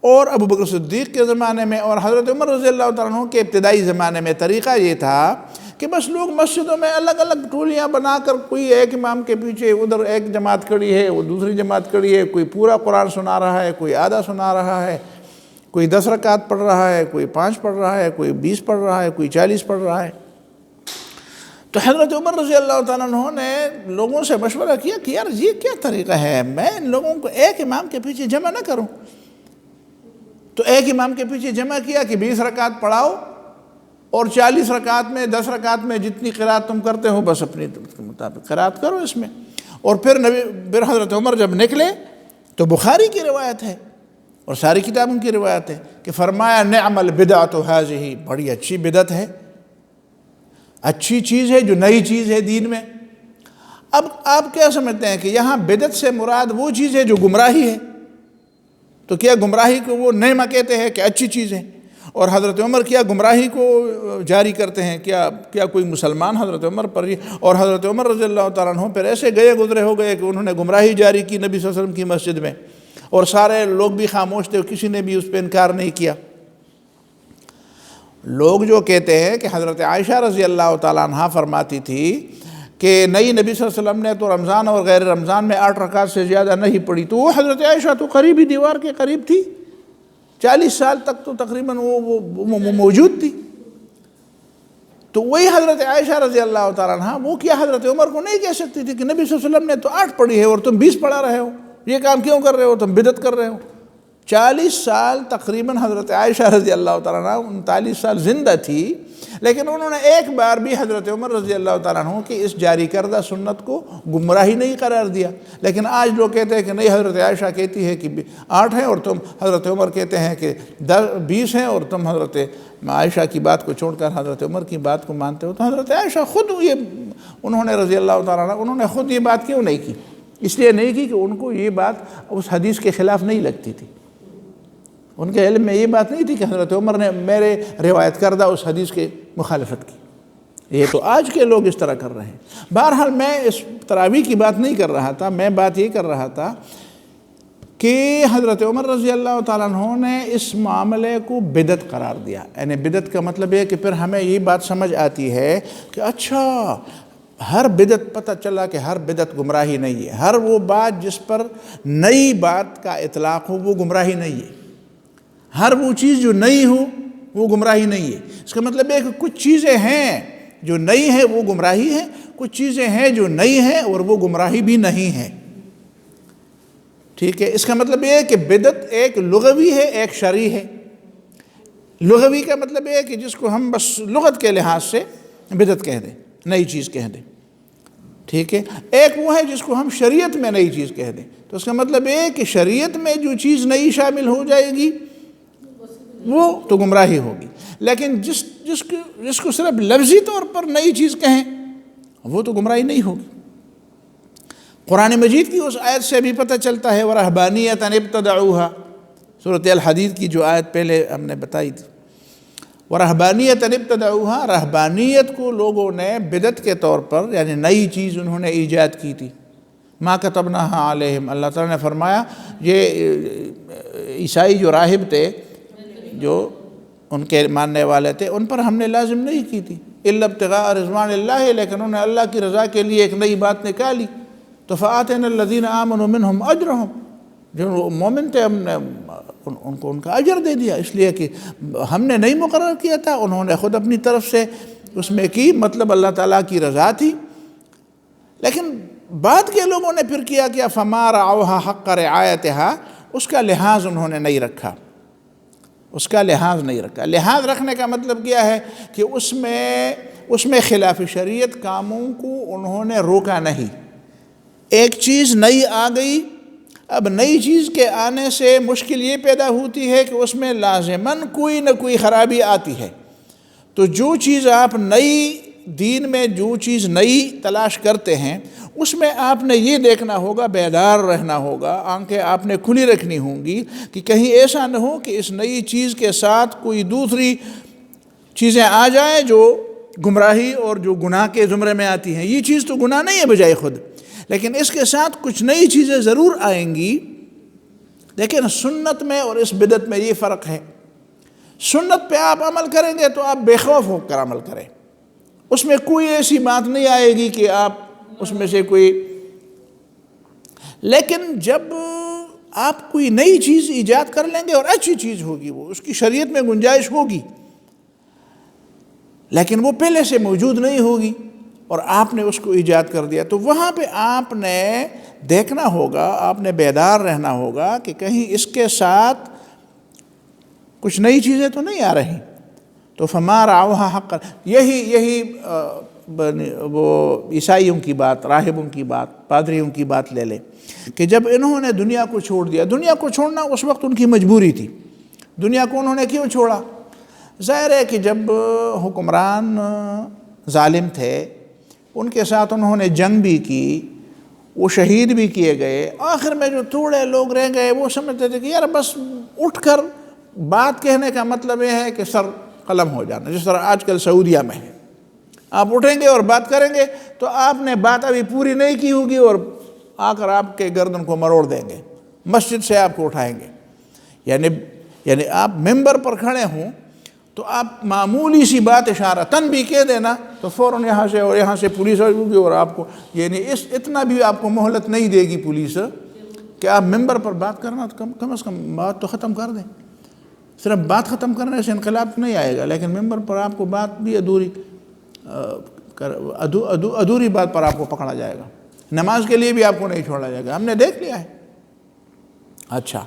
اور ابو بکر صدیق کے زمانے میں، اور حضرت عمر رضی اللہ تعالیٰ عنہ کے ابتدائی زمانے میں طریقہ یہ تھا کہ بس لوگ مسجدوں میں الگ الگ ٹولیاں بنا کر، کوئی ایک امام کے پیچھے ادھر ایک جماعت کھڑی ہے، وہ دوسری جماعت کھڑی ہے، کوئی پورا قرآن سنا رہا ہے، کوئی آدھا سنا رہا ہے، کوئی 10 رکعت پڑھ رہا ہے، کوئی 5 پڑھ رہا ہے، کوئی 20 پڑھ رہا ہے، کوئی 40 پڑھ رہا ہے۔ تو حضرت عمر رضی اللہ تعالیٰ عنہ نے لوگوں سے مشورہ کیا کہ یار یہ کیا طریقہ ہے، میں ان لوگوں کو ایک امام کے پیچھے جمع نہ کروں۔ تو ایک امام کے پیچھے جمع کیا کہ 20 رکعت پڑھاؤ، اور 40 رکعت میں، 10 رکعت میں جتنی قرات تم کرتے ہو بس اپنی مطابق قرات کرو اس میں۔ اور پھر حضرت عمر جب نکلے تو بخاری کی روایت ہے اور ساری کتابوں کی روایت ہے کہ فرمایا نعم البدعۃ ھذہ، بڑی اچھی بدعت ہے، اچھی چیز ہے جو نئی چیز ہے دین میں۔ اب آپ کیا سمجھتے ہیں کہ یہاں بدعت سے مراد وہ چیز ہے جو گمراہی ہے؟ تو کیا گمراہی کو وہ نعمہ کہتے ہیں کہ اچھی چیز ہے؟ اور حضرت عمر کیا گمراہی کو جاری کرتے ہیں؟ کیا کوئی مسلمان حضرت عمر پر اور حضرت عمر رضی اللہ تعالیٰ عنہ پھر ایسے گزرے ہو گئے کہ انہوں نے گمراہی جاری کی نبی صلی اللہ علیہ وسلم کی مسجد میں، اور سارے لوگ بھی خاموش تھے، کسی نے بھی اس پہ انکار نہیں کیا۔ لوگ جو کہتے ہیں کہ حضرت عائشہ رضی اللہ تعالیٰ عنہ فرماتی تھی کہ نہیں، نبی صلی اللہ علیہ وسلم نے تو رمضان اور غیر رمضان میں 8 رکعت سے زیادہ نہیں پڑھی، تو وہ حضرت عائشہ تو قریبی دیوار کے قریب تھی، 40 سال تک تو تقریباً وہ موجود تھی۔ تو وہی حضرت عائشہ رضی اللہ تعالیٰ عنہ وہ کیا حضرت عمر کو نہیں کہہ سکتی تھی کہ نبی صلی اللہ علیہ وسلم نے تو 8 پڑھی ہے اور تم 20 پڑھا رہے ہو، یہ کام کیوں کر رہے ہو، تم بدعت کر رہے ہو؟ 40 سال تقریباً حضرت عائشہ رضی اللہ تعالیٰ عنہ 39 سال زندہ تھی، لیکن انہوں نے ایک بار بھی حضرت عمر رضی اللہ تعالیٰ عنہ کی اس جاری کردہ سنت کو گمراہی نہیں قرار دیا۔ لیکن آج لوگ کہتے ہیں کہ نہیں، حضرت عائشہ کہتی ہے کہ 8 ہیں اور تم حضرت عمر کہتے ہیں کہ 20 ہیں، اور تم حضرت عائشہ کی بات کو چھوڑ کر حضرت عمر کی بات کو مانتے ہو۔ تو حضرت عائشہ خود انہوں نے رضی اللہ تعالیٰ عنہ انہوں نے خود یہ بات کیوں نہیں کی؟ اس لیے نہیں کی کہ ان کو یہ بات اس حدیث کے خلاف نہیں لگتی تھی، ان کے علم میں یہ بات نہیں تھی کہ حضرت عمر نے میرے روایت کردہ اس حدیث کے مخالفت کی۔ یہ تو آج کے لوگ اس طرح کر رہے ہیں۔ بہرحال میں اس تراویح کی بات نہیں کر رہا تھا، میں بات یہ کر رہا تھا کہ حضرت عمر رضی اللہ تعالیٰ عنہ نے اس معاملے کو بدعت قرار دیا۔ یعنی بدعت کا مطلب ہے کہ پھر ہمیں یہ بات سمجھ آتی ہے کہ اچھا، ہر بدعت، پتہ چلا کہ ہر بدعت گمراہی نہیں ہے، ہر وہ بات جس پر نئی بات کا اطلاق ہو وہ گمراہی نہیں ہے، ہر وہ چیز جو نئی ہو وہ گمراہی نہیں ہے۔ اس کا مطلب ہے کہ کچھ چیزیں ہیں جو نئی ہیں وہ گمراہی ہیں، کچھ چیزیں ہیں جو نئی ہیں اور وہ گمراہی بھی نہیں ہیں۔ ٹھیک ہے، اس کا مطلب یہ ہے کہ بدعت ایک لغوی ہے، ایک شرعی ہے۔ لغوی کا مطلب یہ ہے کہ جس کو ہم بس لغت کے لحاظ سے بدعت کہہ دیں، نئی چیز کہہ دیں، ٹھیک ہے۔ ایک وہ ہے جس کو ہم شریعت میں نئی چیز کہہ دیں، تو اس کا مطلب یہ ہے کہ شریعت میں جو چیز نئی شامل ہو جائے گی وہ تو گمراہی ہوگی، لیکن جس کو صرف لفظی طور پر نئی چیز کہیں وہ تو گمراہی نہیں ہوگی۔ قرآن مجید کی اس آیت سے بھی پتہ چلتا ہے وَرَهْبَانِيَّةً ابْتَدَعُوهَا، سورۃ الحدید کی جو آیت پہلے ہم نے بتائی تھی، وَرَهْبَانِيَّةً ابْتَدَعُوهَا، رہبانیت کو لوگوں نے بدعت کے طور پر یعنی نئی چیز انہوں نے ایجاد کی تھی، مَا كَتَبْنَاهَا عَلَيْهِمْ، اللہ تعالیٰ نے فرمایا یہ عیسائی جو راہب تھے جو ان کے ماننے والے تھے ان پر ہم نے لازم نہیں کی تھی، إِلَّا ابْتِغَاءَ رِضْوَانِ اللَّهِ، لیکن انہوں نے اللہ کی رضا کے لیے ایک نئی بات نکالی، تو فَآتَيْنَا الَّذِينَ آمَنُوا مِنْهُمْ أَجْرَهُمْ، جو مومن تھے ہم نے ان کو ان کا اجر دے دیا، اس لیے کہ ہم نے نہیں مقرر کیا تھا، انہوں نے خود اپنی طرف سے اس میں کی، مطلب اللہ تعالیٰ کی رضا تھی۔ لیکن بعد کے لوگوں نے پھر کیا فَمَا رَعَوْهَا حَقَّ رِعَایَتِهَا، اس کا لحاظ انہوں نے نہیں رکھا، اس کا لحاظ نہیں رکھا۔ لحاظ رکھنے کا مطلب کیا ہے کہ اس میں خلاف شریعت کاموں کو انہوں نے روکا نہیں۔ ایک چیز نئی آ گئی، اب نئی چیز کے آنے سے مشکل یہ پیدا ہوتی ہے کہ اس میں لازماً کوئی نہ کوئی خرابی آتی ہے، تو جو چیز آپ نئی دین میں جو چیز نئی تلاش کرتے ہیں اس میں آپ نے یہ دیکھنا ہوگا، بیدار رہنا ہوگا، آنکھیں آپ نے کھلی رکھنی ہوں گی کہ کہیں ایسا نہ ہو کہ اس نئی چیز کے ساتھ کوئی دوسری چیزیں آ جائیں جو گمراہی اور جو گناہ کے زمرے میں آتی ہیں۔ یہ چیز تو گناہ نہیں ہے بجائے خود، لیکن اس کے ساتھ کچھ نئی چیزیں ضرور آئیں گی۔ لیکن سنت میں اور اس بدعت میں یہ فرق ہے، سنت پہ آپ عمل کریں گے تو آپ بے خوف ہو کر عمل کریں، اس میں کوئی ایسی بات نہیں آئے گی کہ آپ اس میں سے کوئی، لیکن جب آپ کوئی نئی چیز ایجاد کر لیں گے اور اچھی چیز ہوگی، وہ اس کی شریعت میں گنجائش ہوگی، لیکن وہ پہلے سے موجود نہیں ہوگی اور آپ نے اس کو ایجاد کر دیا، تو وہاں پہ آپ نے دیکھنا ہوگا، آپ نے بیدار رہنا ہوگا کہ کہیں اس کے ساتھ کچھ نئی چیزیں تو نہیں آ رہی۔ تو فَمَا رَعَوْهَا حَقًّا، یہی وہ عیسائیوں کی بات، راہبوں کی بات، پادریوں کی بات لے لیں کہ جب انہوں نے دنیا کو چھوڑ دیا، دنیا کو چھوڑنا اس وقت ان کی مجبوری تھی۔ دنیا کو انہوں نے کیوں چھوڑا؟ ظاہر ہے کہ جب حکمران ظالم تھے ان کے ساتھ انہوں نے جنگ بھی کی، وہ شہید بھی کیے گئے، آخر میں جو تھوڑے لوگ رہ گئے وہ سمجھتے تھے کہ یار بس اٹھ کر بات کہنے کا مطلب یہ ہے کہ سر قلم ہو جانا، جس طرح آج کل سعودیہ میں ہے، آپ اٹھیں گے اور بات کریں گے تو آپ نے بات ابھی پوری نہیں کی ہوگی اور آ کر آپ کے گردن کو مروڑ دیں گے، مسجد سے آپ کو اٹھائیں گے۔ یعنی آپ ممبر پر کھڑے ہوں تو آپ معمولی سی بات اشارتاً بھی کہہ دینا تو فوراً یہاں سے پولیس آئے گی اور آپ کو یعنی اتنا بھی آپ کو مہلت نہیں دے گی پولیس کہ آپ ممبر پر بات کرنا، تو کم از کم بات تو ختم کر دیں۔ صرف بات ختم کرنے سے انقلاب نہیں آئے گا، لیکن ممبر پر آپ کو بات بھی ادھوری بات پر آپ کو پکڑا جائے گا، نماز کے لیے بھی آپ کو نہیں چھوڑا جائے گا، ہم نے دیکھ لیا ہے۔ اچھا،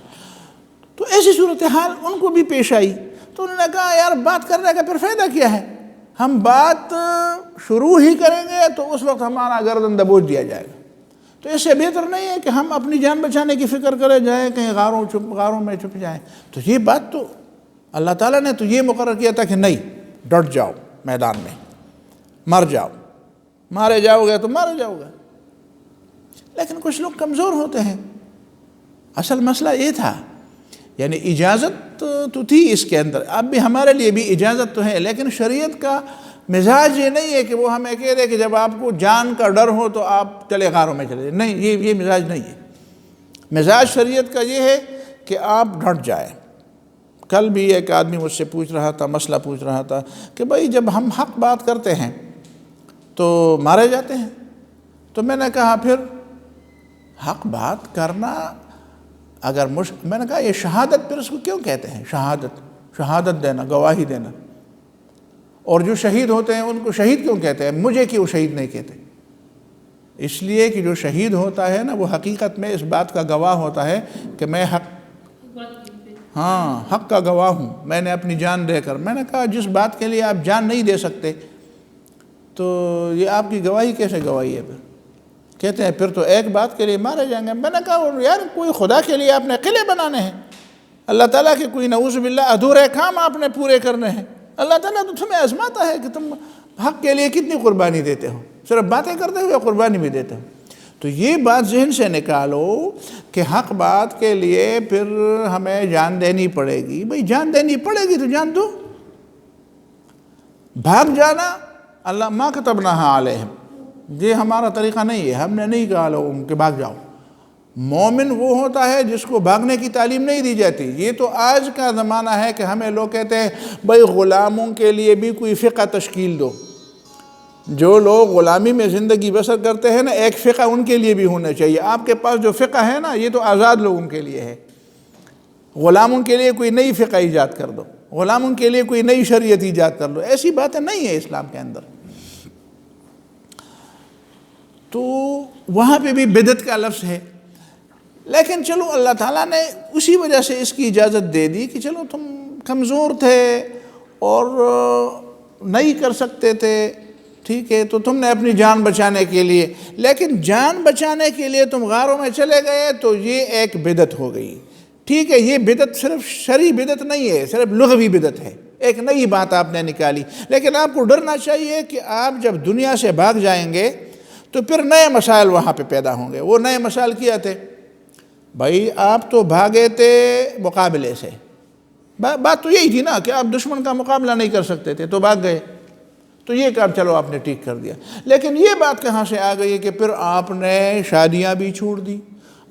تو ایسی صورتحال ان کو بھی پیش آئی، تو انہوں نے کہا یار بات کرنے کا پھر فائدہ کیا ہے، ہم بات شروع ہی کریں گے تو اس وقت ہمارا گردن دبوچ دیا جائے گا، تو اس سے بہتر نہیں ہے کہ ہم اپنی جان بچانے کی فکر کریں، جائیں کہیں غاروں میں چھپ جائیں۔ تو یہ بات تو اللہ تعالیٰ نے تو یہ مقرر کیا تھا کہ نہیں، ڈٹ جاؤ میدان میں، مر جاؤ، مارے جاؤ گے تو مارے جاؤ گے۔ لیکن کچھ لوگ کمزور ہوتے ہیں، اصل مسئلہ یہ تھا، یعنی اجازت تو تھی اس کے اندر، اب بھی ہمارے لیے بھی اجازت تو ہے، لیکن شریعت کا مزاج یہ نہیں ہے کہ وہ ہمیں کہہ دے کہ جب آپ کو جان کا ڈر ہو تو آپ چلے غاروں میں چلے جائیں، نہیں، یہ مزاج نہیں ہے۔ مزاج شریعت کا یہ ہے کہ آپ ڈٹ جائیں۔ کل بھی ایک آدمی مجھ سے پوچھ رہا تھا، مسئلہ پوچھ رہا تھا کہ بھائی جب ہم حق بات کرتے ہیں تو مارے جاتے ہیں، تو میں نے کہا پھر حق بات کرنا اگر میں نے کہا یہ شہادت پھر اس کو کیوں کہتے ہیں؟ شہادت دینا، گواہی دینا، اور جو شہید ہوتے ہیں ان کو شہید کیوں کہتے ہیں؟ مجھے کیوں شہید نہیں کہتے؟ اس لیے کہ جو شہید ہوتا ہے نا وہ حقیقت میں اس بات کا گواہ ہوتا ہے کہ میں حق کا گواہ ہوں، میں نے اپنی جان دے کر۔ میں نے کہا جس بات کے لیے آپ جان نہیں دے سکتے تو یہ آپ کی گواہی کیسے گواہی ہے؟ پھر کہتے ہیں پھر تو ایک بات کے لیے مارے جائیں گے۔ میں نے کہا یار کوئی خدا کے لیے آپ نے قلعے بنانے ہیں، اللہ تعالیٰ کے کوئی نعوذ باللہ ادھورے کام آپ نے پورے کرنے ہیں، اللہ تعالیٰ تو تمہیں آزماتا ہے کہ تم حق کے لیے کتنی قربانی دیتے ہو، صرف باتیں کرتے ہو یا قربانی بھی دیتے ہو۔ تو یہ بات ذہن سے نکالو کہ حق بات کے لیے پھر ہمیں جان دینی پڑے گی. بھئی جان دینی پڑے گی تو جان دو. بھاگ جانا اللہ ما کتبناہا علیہم، یہ ہمارا طریقہ نہیں ہے. ہم نے نہیں کہا لوگوں کہ بھاگ جاؤ. مومن وہ ہوتا ہے جس کو بھاگنے کی تعلیم نہیں دی جاتی. یہ تو آج کا زمانہ ہے کہ ہمیں لوگ کہتے ہیں بھئی غلاموں کے لیے بھی کوئی فقہ تشکیل دو. جو لوگ غلامی میں زندگی بسر کرتے ہیں نا، ایک فقہ ان کے لیے بھی ہونا چاہیے. آپ کے پاس جو فقہ ہے نا، یہ تو آزاد لوگوں کے لیے ہے. غلاموں کے لیے کوئی نئی فقہ ایجاد کر دو، غلاموں کے لیے کوئی نئی شریعت ایجاد کر دو، ایسی باتیں نہیں ہیں اسلام کے اندر. تو وہاں پہ بھی بدعت کا لفظ ہے. لیکن چلو اللہ تعالیٰ نے اسی وجہ سے اس کی اجازت دے دی کہ چلو تم کمزور تھے اور نہیں کر سکتے تھے، ٹھیک ہے، تو تم نے اپنی جان بچانے کے لیے، لیکن جان بچانے کے لیے تم غاروں میں چلے گئے تو یہ ایک بدعت ہو گئی. ٹھیک ہے، یہ بدعت صرف شرعی بدعت نہیں ہے، صرف لغوی بدعت ہے. ایک نئی بات آپ نے نکالی. لیکن آپ کو ڈرنا چاہیے کہ آپ جب دنیا سے بھاگ جائیں گے تو پھر نئے مسائل وہاں پہ پیدا ہوں گے. وہ نئے مسائل کیا تھے؟ بھائی آپ تو بھاگے تھے مقابلے سے. بات تو یہی تھی نا کہ آپ دشمن کا مقابلہ نہیں کر سکتے تھے تو بھاگ گئے. تو یہ کام چلو آپ نے ٹھیک کر دیا. لیکن یہ بات کہاں سے آ گئی کہ پھر آپ نے شادیاں بھی چھوڑ دی،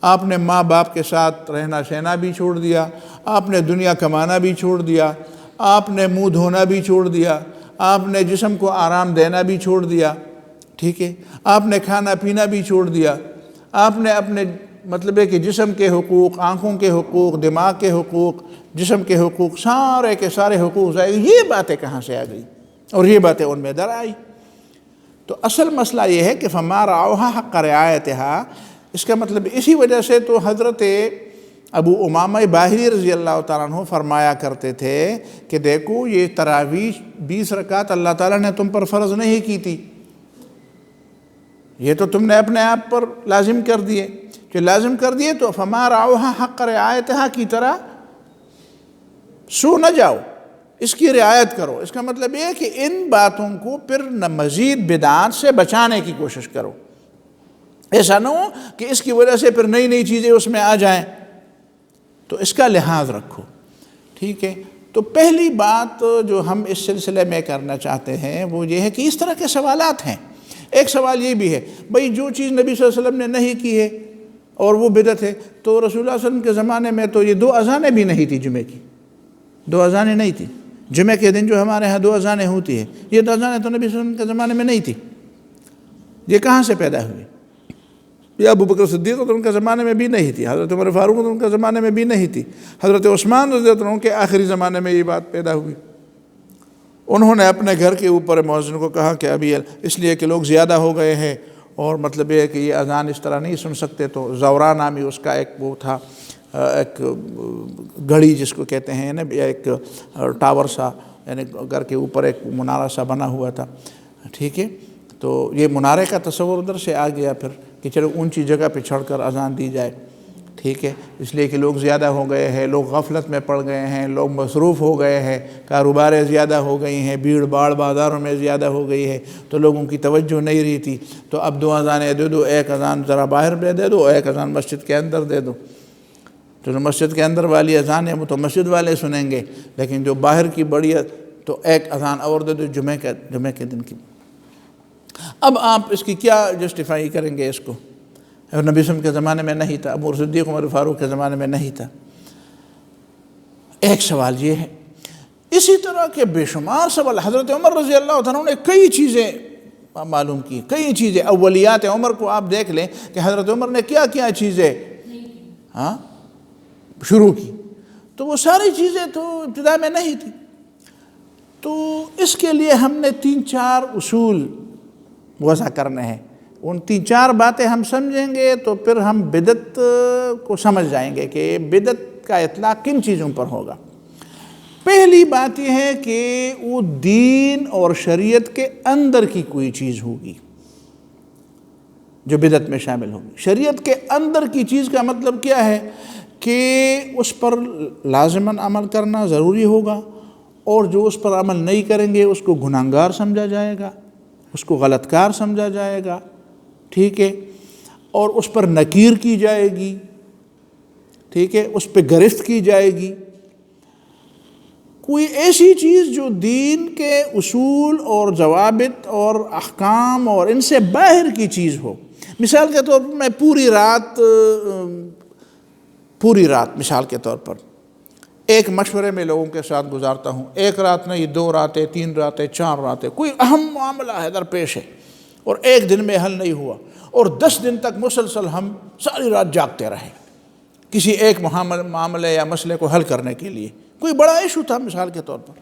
آپ نے ماں باپ کے ساتھ رہنا سہنا بھی چھوڑ دیا، آپ نے دنیا کمانا بھی چھوڑ دیا، آپ نے منہ دھونا بھی چھوڑ دیا، آپ نے جسم کو آرام دینا بھی چھوڑ دیا. ٹھیک ہے، آپ نے کھانا پینا بھی چھوڑ دیا. آپ نے اپنے مطلب ہے کہ جسم کے حقوق، آنکھوں کے حقوق، دماغ کے حقوق، جسم کے حقوق، سارے کے سارے حقوق ضائع. یہ باتیں کہاں سے آ گئی اور یہ باتیں ان میں در آئی؟ تو اصل مسئلہ یہ ہے کہ فما رعوها حق رعایتها. اس کا مطلب اسی وجہ سے تو حضرت ابو امامہ باہلی رضی اللہ تعالیٰ عنہ فرمایا کرتے تھے کہ دیکھو یہ تراویح 20 رکعت اللہ تعالیٰ نے تم پر فرض نہیں کی تھی، یہ تو تم نے اپنے آپ پر لازم کر دیے. کہ لازم کر دیے تو فما رعوها حق رعایتها کی طرح سو نہ جاؤ، اس کی رعایت کرو. اس کا مطلب یہ ہے کہ ان باتوں کو پھر مزید بدعات سے بچانے کی کوشش کرو. ایسا نہ ہو کہ اس کی وجہ سے پھر نئی نئی چیزیں اس میں آ جائیں. تو اس کا لحاظ رکھو. ٹھیک ہے، تو پہلی بات جو ہم اس سلسلے میں کرنا چاہتے ہیں وہ یہ ہے کہ اس طرح کے سوالات ہیں. ایک سوال یہ بھی ہے بھئی جو چیز نبی صلی اللہ علیہ وسلم نے نہیں کی ہے اور وہ بدعت ہے، تو رسول اللہ صلی اللہ علیہ وسلم کے زمانے میں تو یہ 2 اذانیں بھی نہیں تھی جمعے کی. 2 اذانیں نہیں تھی. جمعے کے دن جو ہمارے ہاں 2 اذانیں ہوتی ہے، یہ 2 اذانیں تو نبی صلی اللہ علیہ وسلم کے زمانے میں نہیں تھی. یہ کہاں سے پیدا ہوئی؟ یہ ابو بکر صدیق تو ان کے زمانے میں بھی نہیں تھی، حضرت عمر فاروق تو ان کے زمانے میں بھی نہیں تھی، حضرت عثمان رضی اللہ عنہ کے آخری زمانے میں یہ بات پیدا ہوئی. انہوں نے اپنے گھر کے اوپر مؤذن کو کہا کہ ابھی اس لیے کہ لوگ زیادہ ہو گئے ہیں اور مطلب یہ ہے کہ یہ اذان اس طرح نہیں سن سکتے، تو زورا نامی اس کا ایک وہ تھا، ایک گھڑی جس کو کہتے ہیں نا، ایک ٹاور سا، یعنی گھر کے اوپر ایک منارہ سا بنا ہوا تھا. ٹھیک ہے، تو یہ منارے کا تصور ادھر سے آ گیا پھر کہ چلو اونچی جگہ پہ چڑھ کر اذان دی جائے. ٹھیک ہے، اس لیے کہ لوگ زیادہ ہو گئے ہیں، لوگ غفلت میں پڑ گئے ہیں، لوگ مصروف ہو گئے ہیں، کاروباریں زیادہ ہو گئی ہیں، بھیڑ بھاڑ بازاروں میں زیادہ ہو گئی ہے، تو لوگوں کی توجہ نہیں رہی تھی. تو اب 2 اذانیں دے دو، ایک اذان ذرا باہر میں دے دو، ایک اذان مسجد کے اندر دے دو. تو مسجد کے اندر والی اذان ہے وہ تو مسجد والے سنیں گے، لیکن جو باہر کی بڑی تو ایک اذان اور دے دو جمعے کے دن کی. اب آپ اس کی کیا جسٹیفائی کریں گے اس کو؟ نبی صلی اللہ علیہ وسلم کے زمانے میں نہیں تھا، ابو صدیق عمر فاروق کے زمانے میں نہیں تھا. ایک سوال یہ ہے. اسی طرح کے بے شمار سوال حضرت عمر رضی اللہ عنہ نے کئی چیزیں معلوم کی، کئی چیزیں. اولیات عمر کو آپ دیکھ لیں کہ حضرت عمر نے کیا کیا چیزیں شروع کی، تو وہ ساری چیزیں تو ابتدا میں نہیں تھی. تو اس کے لیے ہم نے 3-4 اصول وضع کرنے ہیں. ان 3-4 باتیں ہم سمجھیں گے تو پھر ہم بدعت کو سمجھ جائیں گے کہ بدعت کا اطلاق کن چیزوں پر ہوگا. پہلی بات یہ ہے کہ وہ دین اور شریعت کے اندر کی کوئی چیز ہوگی جو بدعت میں شامل ہوگی. شریعت کے اندر کی چیز کا مطلب کیا ہے کہ اس پر لازماً عمل کرنا ضروری ہوگا، اور جو اس پر عمل نہیں کریں گے اس کو گناہگار سمجھا جائے گا، اس کو غلط کار سمجھا جائے گا. ٹھیک ہے، اور اس پر نکیر کی جائے گی، ٹھیک ہے، اس پہ گرفت کی جائے گی۔ کوئی ایسی چیز جو دین کے اصول اور ضوابط اور احکام اور ان سے باہر کی چیز ہو۔ مثال کے طور پر میں پوری رات مثال کے طور پر ایک مشورے میں لوگوں کے ساتھ گزارتا ہوں، ایک رات نہیں، 2 راتیں، 3 راتیں، 4 راتیں، کوئی اہم معاملہ ہے درپیش ہے اور ایک دن میں حل نہیں ہوا اور 10 دن تک مسلسل ہم ساری رات جاگتے رہے کسی ایک معاملے یا مسئلے کو حل کرنے کے لیے۔ کوئی بڑا ایشو تھا مثال کے طور پر،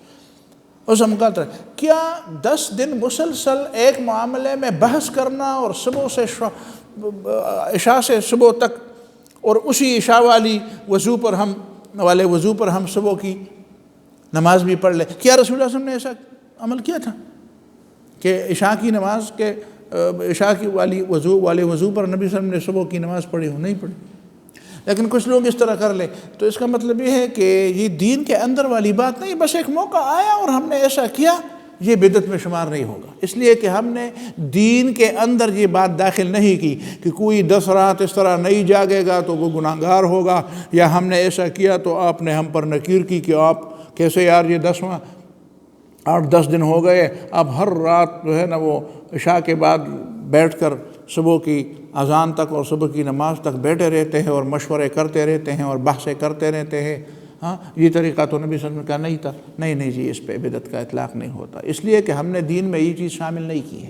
اس ہم کہتے ہیں کیا 10 دن مسلسل ایک معاملے میں بحث کرنا اور صبح سے عشاء سے صبح تک اور اسی عشاء والی وضو پر ہم صبح کی نماز بھی پڑھ لیں، کیا رسول اللہ صلی اللہ علیہ وسلم نے ایسا عمل کیا تھا کہ عشاء کی نماز کے عشاء کی والے وضو پر نبی صلی اللہ علیہ وسلم نے صبح کی نماز پڑھی ہو؟ نہیں پڑھی۔ لیکن کچھ لوگ اس طرح کر لیں تو اس کا مطلب یہ ہے کہ یہ دین کے اندر والی بات نہیں، بس ایک موقع آیا اور ہم نے ایسا کیا، یہ بدعت میں شمار نہیں ہوگا۔ اس لیے کہ ہم نے دین کے اندر یہ بات داخل نہیں کی کہ کوئی 10 رات اس طرح نہیں جاگے گا تو وہ گناہگار ہوگا، یا ہم نے ایسا کیا تو آپ نے ہم پر نکیر کی کہ آپ کیسے یار یہ 8-10 دن ہو گئے، اب ہر رات جو ہے نا وہ عشاء کے بعد بیٹھ کر صبح کی اذان تک اور صبح کی نماز تک بیٹھے رہتے ہیں اور مشورے کرتے رہتے ہیں اور بحثیں کرتے رہتے ہیں۔ ہاں، یہ طریقہ تو نبی صلی اللہ علیہ وسلم کا نہیں تھا۔ نہیں جی، اس پہ بدعت کا اطلاق نہیں ہوتا، اس لیے کہ ہم نے دین میں یہ چیز شامل نہیں کی ہے،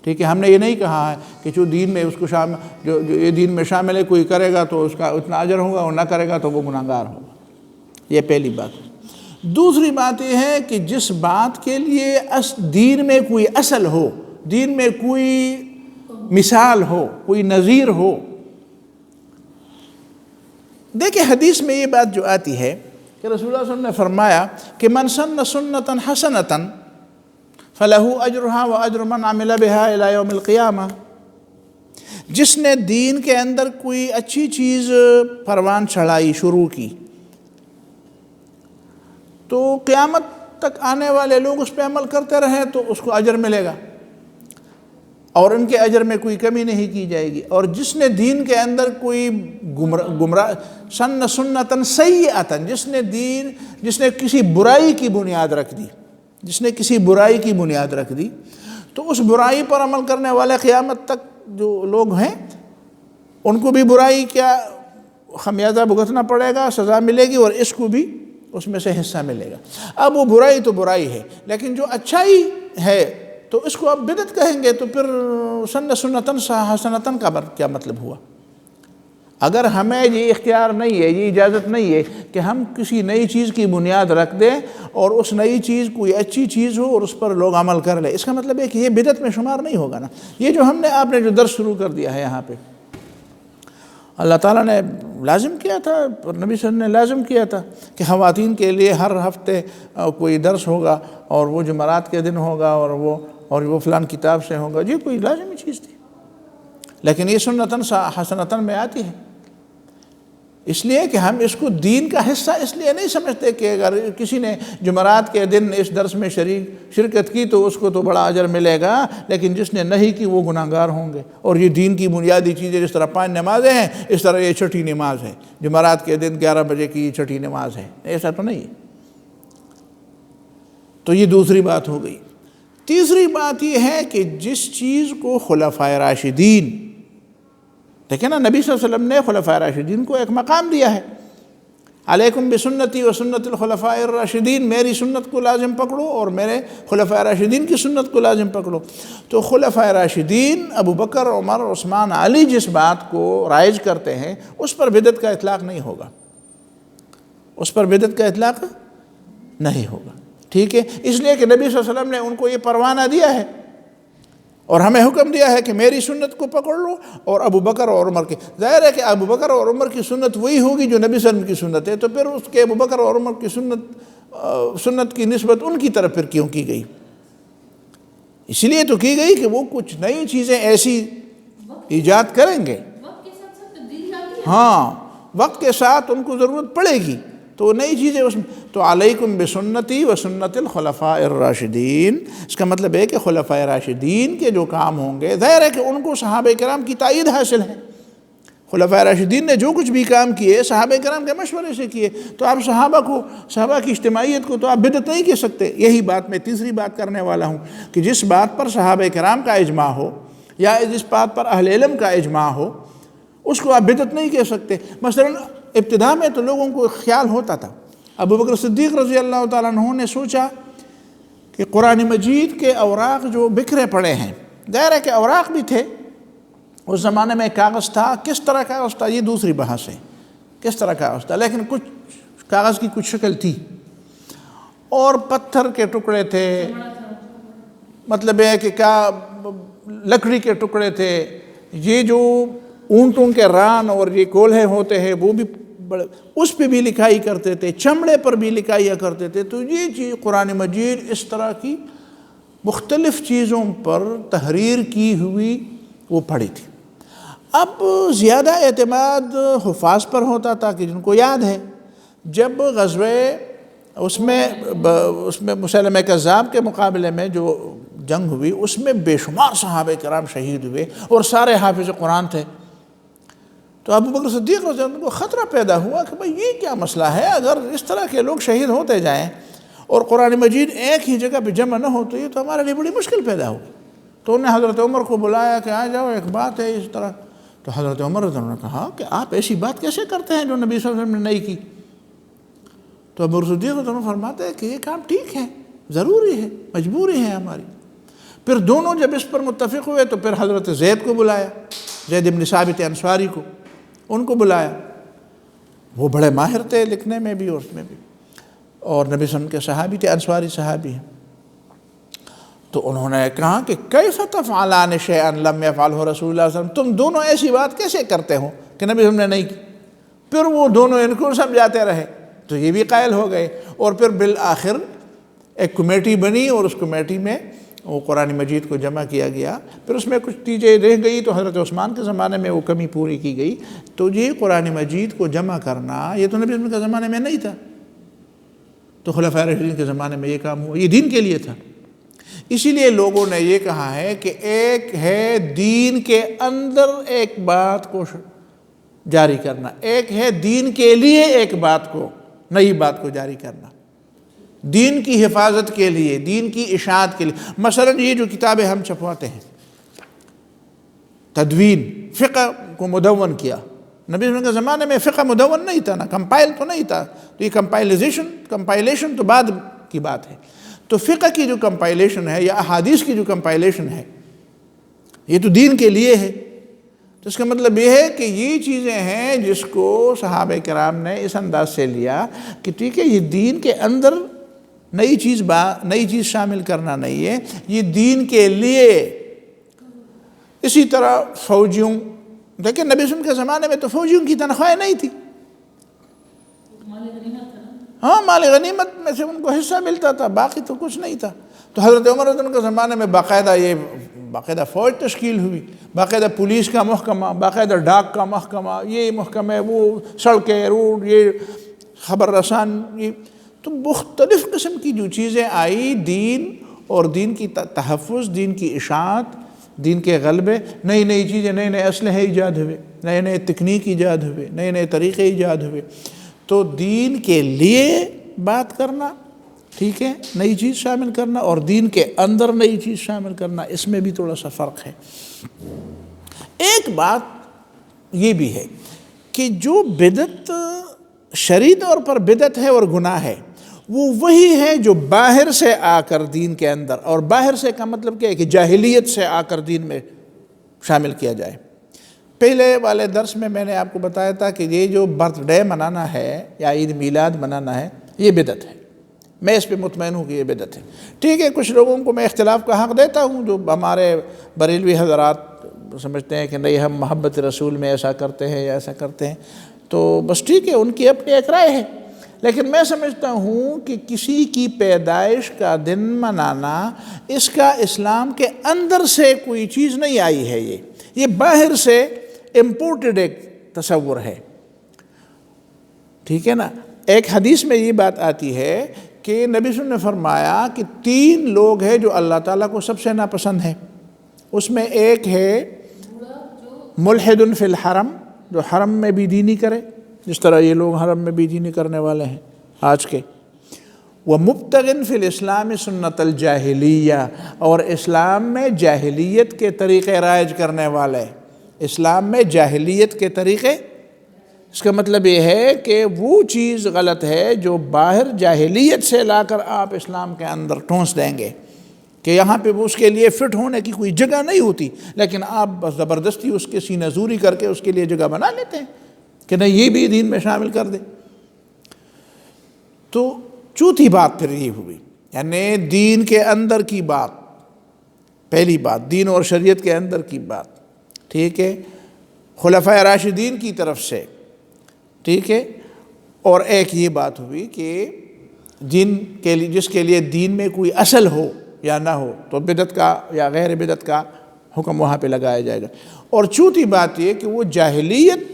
ٹھیک ہے۔ ہم نے یہ نہیں کہا ہے کہ جو دین میں اس کو جو یہ دین میں شامل ہے، کوئی کرے گا تو اس کا اتنا اجر ہوگا اور نہ کرے گا تو وہ گناہگار ہوگا۔ یہ پہلی بات ہے۔ دوسری بات یہ ہے کہ جس بات کے لیے دین میں کوئی اصل ہو، دین میں کوئی مثال ہو، کوئی نظیر ہو۔ دیکھیں حدیث میں یہ بات جو آتی ہے کہ رسول اللہ صلی اللہ علیہ وسلم نے فرمایا کہ من سن سنتا حسنتا فلہ اجرہا واجر من عمل بہا الی یوم القیامہ، جس نے دین کے اندر کوئی اچھی چیز پروان چڑھائی، شروع کی، تو قیامت تک آنے والے لوگ اس پہ عمل کرتے رہے تو اس کو اجر ملے گا اور ان کے اجر میں کوئی کمی نہیں کی جائے گی۔ اور جس نے دین کے اندر کوئی گمراہ سن سنتاً سیئتاً، جس نے کسی برائی کی بنیاد رکھ دی، تو اس برائی پر عمل کرنے والے قیامت تک جو لوگ ہیں ان کو بھی برائی کیا خمیازہ بھگتنا پڑے گا، سزا ملے گی، اور اس کو بھی اس میں سے حصہ ملے گا۔ اب وہ برائی تو برائی ہے، لیکن جو اچھائی ہے تو اس کو اب بدعت کہیں گے، تو پھر سن سنتاً حسنتاً کا کیا مطلب ہوا؟ اگر ہمیں یہ اختیار نہیں ہے، یہ اجازت نہیں ہے کہ ہم کسی نئی چیز کی بنیاد رکھ دیں اور اس نئی چیز کوئی اچھی چیز ہو اور اس پر لوگ عمل کر لیں، اس کا مطلب ہے کہ یہ بدعت میں شمار نہیں ہوگا نا۔ یہ جو آپ نے جو درس شروع کر دیا ہے یہاں پہ، اللہ تعالیٰ نے لازم کیا تھا اور نبی صلی اللہ علیہ وسلم نے لازم کیا تھا کہ خواتین کے لیے ہر ہفتے کوئی درس ہوگا اور وہ جمعرات کے دن ہوگا اور وہ فلان کتاب سے ہوگا، یہ کوئی لازمی چیز تھی، لیکن یہ سنتاً حسنتاً میں آتی ہے۔ اس لیے کہ ہم اس کو دین کا حصہ اس لیے نہیں سمجھتے کہ اگر کسی نے جمعرات کے دن اس درس میں شرکت کی تو اس کو تو بڑا اجر ملے گا، لیکن جس نے نہیں کی وہ گناہگار ہوں گے۔ اور یہ دین کی بنیادی چیزیں، جس طرح 5 نمازیں ہیں، اس طرح یہ چھٹی نماز ہے، جمعرات کے دن 11 بجے کی چھٹی نماز ہے، ایسا تو نہیں ہے۔ تو یہ دوسری بات ہو گئی۔ تیسری بات یہ ہے کہ جس چیز کو خلفائے راشدین، دیکھیں نا، نبی صلی اللہ علیہ وسلم نے خلفائے راشدین کو ایک مقام دیا ہے، علیکم بسنتی و سنت الخلفاء الراشدین، میری سنت کو لازم پکڑو اور میرے خلفائے راشدین کی سنت کو لازم پکڑو۔ تو خلفائے راشدین ابو بکر، عمر، عثمان، علی جس بات کو رائج کرتے ہیں اس پر بدعت کا اطلاق نہیں ہوگا، اس پر بدعت کا اطلاق نہیں ہوگا، ٹھیک ہے۔ اس لیے کہ نبی صلی اللہ علیہ وسلم نے ان کو یہ پروانہ دیا ہے اور ہمیں حکم دیا ہے کہ میری سنت کو پکڑ لو اور ابو بکر اور عمر کی۔ ظاہر ہے کہ ابو بکر اور عمر کی سنت وہی ہوگی جو نبی صلی اللہ علیہ وسلم کی سنت ہے، تو پھر اس کے ابو بکر اور عمر کی سنت کی نسبت ان کی طرف پھر کیوں کی گئی؟ اس لیے تو کی گئی کہ وہ کچھ نئی چیزیں ایسی ایجاد کریں گے، ہاں، وقت کے ساتھ ان کو ضرورت پڑے گی تو نئی چیزیں اس میں۔ تو علیکم بسنتی و سنت الخلفاء الراشدین، اس کا مطلب ہے کہ خلفاء راشدین کے جو کام ہوں گے، ظاہر ہے کہ ان کو صحابہ کرام کی تائید حاصل ہے۔ خلفاء راشدین نے جو کچھ بھی کام کیے صحابہ کرام کے مشورے سے کیے، تو آپ صحابہ کی اجتماعیت کو تو آپ بدعت نہیں کہہ سکتے۔ یہی بات میں تیسری بات کرنے والا ہوں کہ جس بات پر صحابہ کرام کا اجماع ہو یا جس بات پر اہل علم کا اجماع ہو اس کو آپ بدعت نہیں کہہ سکتے۔ مثلا ابتدا میں تو لوگوں کو خیال ہوتا تھا، ابو بکر صدیق رضی اللہ تعالیٰ عنہ نے سوچا کہ قرآن مجید کے اوراق جو بکھرے پڑے ہیں، ظاہر ہے کہ اوراق بھی تھے اس زمانے میں، کاغذ تھا، کس طرح کاغذ تھا یہ دوسری بحث ہے، کس طرح کاغذ تھا، لیکن کچھ کاغذ کی کچھ شکل تھی، اور پتھر کے ٹکڑے تھے، مطلب ہے کہ لکڑی کے ٹکڑے تھے، یہ جو اونٹوں کے ران اور یہ کولہے ہوتے ہیں وہ بھی بڑے، اس پہ بھی لکھائی کرتے تھے، چمڑے پر بھی لکھائیاں کرتے تھے۔ تو یہ چیز قرآن مجید اس طرح کی مختلف چیزوں پر تحریر کی ہوئی وہ پڑھی تھی۔ اب زیادہ اعتماد حفاظ پر ہوتا تھا کہ جن کو یاد ہے جب غزوے اس میں مسیلمہ کذاب کے مقابلے میں جو جنگ ہوئی اس میں بے شمار صحابہ کرام شہید ہوئے اور سارے حافظ قرآن تھے، تو ابو بکر صدیق رضی اللہ عنہ کو خطرہ پیدا ہوا کہ بھئی یہ کیا مسئلہ ہے، اگر اس طرح کے لوگ شہید ہوتے جائیں اور قرآن مجید ایک ہی جگہ پہ جمع نہ ہو تو یہ تو ہمارے لیے بڑی مشکل پیدا ہوگی۔ تو انہوں نے حضرت عمر کو بلایا کہ آ جاؤ ایک بات ہے اس طرح، تو حضرت عمر رضی اللہ عنہ نے کہا کہ آپ ایسی بات کیسے کرتے ہیں جو نبی صلی اللہ علیہ وسلم نے نہیں کی؟ تو ابو بکر صدیق رضی اللہ عنہ فرماتے ہیں کہ یہ کام ٹھیک ہے، ضروری ہے، مجبوری ہے ہماری۔ پھر دونوں جب اس پر متفق ہوئے تو پھر حضرت زید کو بلایا، زید بن ثابت انصاری کو، ان کو بلایا، وہ بڑے ماہر تھے لکھنے میں بھی اور اس میں بھی، اور نبی صلی اللہ علیہ وسلم کے صحابی تھے، انصاری صحابی ہیں۔ تو انہوں نے کہا کہ کیف تفعلان شیئا لم یفعلہ رسول اللہ صلی اللہ علیہ وسلم، تم دونوں ایسی بات کیسے کرتے ہو کہ نبی صلی اللہ علیہ وسلم نے نہیں کی؟ پھر وہ دونوں ان کو سمجھاتے رہے تو یہ بھی قائل ہو گئے، اور پھر بالآخر ایک کمیٹی بنی اور اس کمیٹی میں وہ قرآن مجید کو جمع کیا گیا، پھر اس میں کچھ چیزیں رہ گئی تو حضرت عثمان کے زمانے میں وہ کمی پوری کی گئی۔ تو یہ قرآن مجید کو جمع کرنا یہ تو نبی صلی اللہ علیہ وسلم کے زمانے میں نہیں تھا، تو خلفاء راشدین کے زمانے میں یہ کام ہوا، یہ دین کے لیے تھا۔ اسی لیے لوگوں نے یہ کہا ہے کہ ایک ہے دین کے اندر ایک بات کو جاری کرنا، ایک ہے دین کے لیے ایک بات کو، نئی بات کو جاری کرنا، دین کی حفاظت کے لیے، دین کی اشاعت کے لیے۔ مثلا یہ جو کتابیں ہم چھپواتے ہیں، تدوین، فقہ کو مدون کیا، نبی صلی اللہ علیہ وسلم کے زمانے میں فقہ مدون نہیں تھا، نا کمپائل تو نہیں تھا، تو یہ کمپائلیشن تو بعد کی بات ہے۔ تو فقہ کی جو کمپائلیشن ہے یا احادیث کی جو کمپائلیشن ہے یہ تو دین کے لیے ہے، تو اس کا مطلب یہ ہے کہ یہ چیزیں ہیں جس کو صحابہ کرام نے اس انداز سے لیا کہ ٹھیک ہے یہ دین کے اندر نئی چیز شامل کرنا نہیں ہے، یہ دین کے لیے۔ اسی طرح فوجیوں، دیکھیں نبی صلی اللہ علیہ وسلم کے زمانے میں تو فوجیوں کی تنخواہیں نہیں تھی، ہاں مال غنیمت میں سے ان کو حصہ ملتا تھا، باقی تو کچھ نہیں تھا۔ تو حضرت عمر رضی اللہ عنہ کے زمانے میں باقاعدہ فوج تشکیل ہوئی، باقاعدہ پولیس کا محکمہ، باقاعدہ ڈاک کا محکمہ، یہ محکمہ، وہ سڑکیں، روڈ، یہ خبر رسان، یہ تو مختلف قسم کی جو چیزیں آئی، دین اور دین کی تحفظ، دین کی اشاعت، دین کے غلبے، نئی چیزیں، نئے اسلحے ایجاد ہوئے، نئے تکنیک ایجاد ہوئے، نئے طریقے ایجاد ہوئے۔ تو دین کے لیے بات کرنا ٹھیک ہے، نئی چیز شامل کرنا، اور دین کے اندر نئی چیز شامل کرنا، اس میں بھی تھوڑا سا فرق ہے۔ ایک بات یہ بھی ہے کہ جو بدعت شرعی طور پر بدعت ہے اور گناہ ہے، وہ وہی ہے جو باہر سے آ کر دین کے اندر، اور باہر سے کا مطلب کیا ہے کہ جاہلیت سے آ کر دین میں شامل کیا جائے۔ پہلے والے درس میں میں نے آپ کو بتایا تھا کہ یہ جو برتھ ڈے منانا ہے یا عید میلاد منانا ہے یہ بدعت ہے، میں اس پہ مطمئن ہوں کہ یہ بدعت ہے۔ ٹھیک ہے، کچھ لوگوں کو میں اختلاف کا حق دیتا ہوں، جو ہمارے بریلوی حضرات سمجھتے ہیں کہ نہیں ہم محبت رسول میں ایسا کرتے ہیں یا ایسا کرتے ہیں، تو بس ٹھیک ہے، ان کی اپنی ایک رائے ہے، لیکن میں سمجھتا ہوں کہ کسی کی پیدائش کا دن منانا اس کا اسلام کے اندر سے کوئی چیز نہیں آئی ہے، یہ باہر سے امپورٹڈ ایک تصور ہے، ٹھیک ہے نا۔ ایک حدیث میں یہ بات آتی ہے کہ نبی صلی اللہ علیہ وسلم نے فرمایا کہ 3 لوگ ہیں جو اللہ تعالیٰ کو سب سے ناپسند ہیں. اس میں ایک ہے ملحد فی الحرم، جو حرم میں بے دینی کرے، جس طرح یہ لوگ حرم میں بے دینی کرنے والے ہیں آج کے. ومبتغٍ فی الاسلام سنت الجاہلیہ، اور اسلام میں جاہلیت کے طریقے رائج کرنے والے. اسلام میں جاہلیت کے طریقے، اس کا مطلب یہ ہے کہ وہ چیز غلط ہے جو باہر جاہلیت سے لا کر آپ اسلام کے اندر ٹھونس دیں گے کہ یہاں پہ اس کے لیے فٹ ہونے کی کوئی جگہ نہیں ہوتی، لیکن آپ بس زبردستی اس کے سینہ زوری کر کے اس کے لیے جگہ بنا لیتے ہیں کہ نہیں یہ بھی دین میں شامل کر دیں. تو چوتھی بات پھر یہ ہوئی، یعنی دین کے اندر کی بات. پہلی بات دین اور شریعت کے اندر کی بات، ٹھیک ہے، خلفائے راشدین کی طرف سے، ٹھیک ہے. اور ایک یہ بات ہوئی کہ دین کے لیے، جس کے لیے دین میں کوئی اصل ہو یا نہ ہو تو بدعت کا یا غیر بدعت کا حکم وہاں پہ لگایا جائے گا. اور چوتھی بات یہ کہ وہ جاہلیت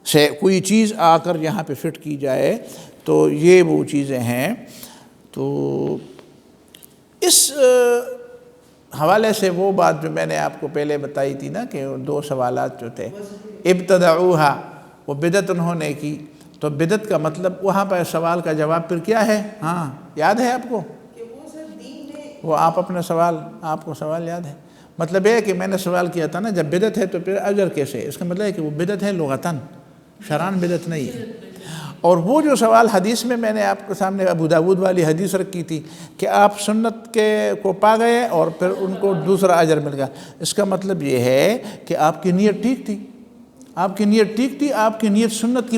سے کوئی چیز آ کر یہاں پہ فٹ کی جائے، تو یہ وہ چیزیں ہیں. تو اس حوالے سے وہ بات جو میں نے آپ کو پہلے بتائی تھی نا کہ 2 سوالات جو تھے، ابتدعوہا، وہ بدعت انہوں نے کی، تو بدعت کا مطلب وہاں پر سوال کا جواب پھر کیا ہے؟ ہاں یاد ہے آپ کو؟ کہ وہ سر دین میں وہ آپ اپنا سوال، آپ کو سوال یاد ہے؟ مطلب یہ ہے کہ میں نے سوال کیا تھا نا جب بدعت ہے تو پھر اجر کیسے؟ اس کا مطلب ہے کہ وہ بدعت ہے لغتاً، شرعاً بدعت نہیں ہے. اور وہ جو سوال حدیث میں نے آپ کے سامنے ابو داود والی حدیث رکھی تھی کہ آپ سنت کے کو پا گئے اور پھر ان کو دوسرا اجر مل گیا، اس کا مطلب یہ ہے کہ آپ کی نیت ٹھیک تھی، آپ کی نیت ٹھیک تھی، آپ کی نیت سنت کی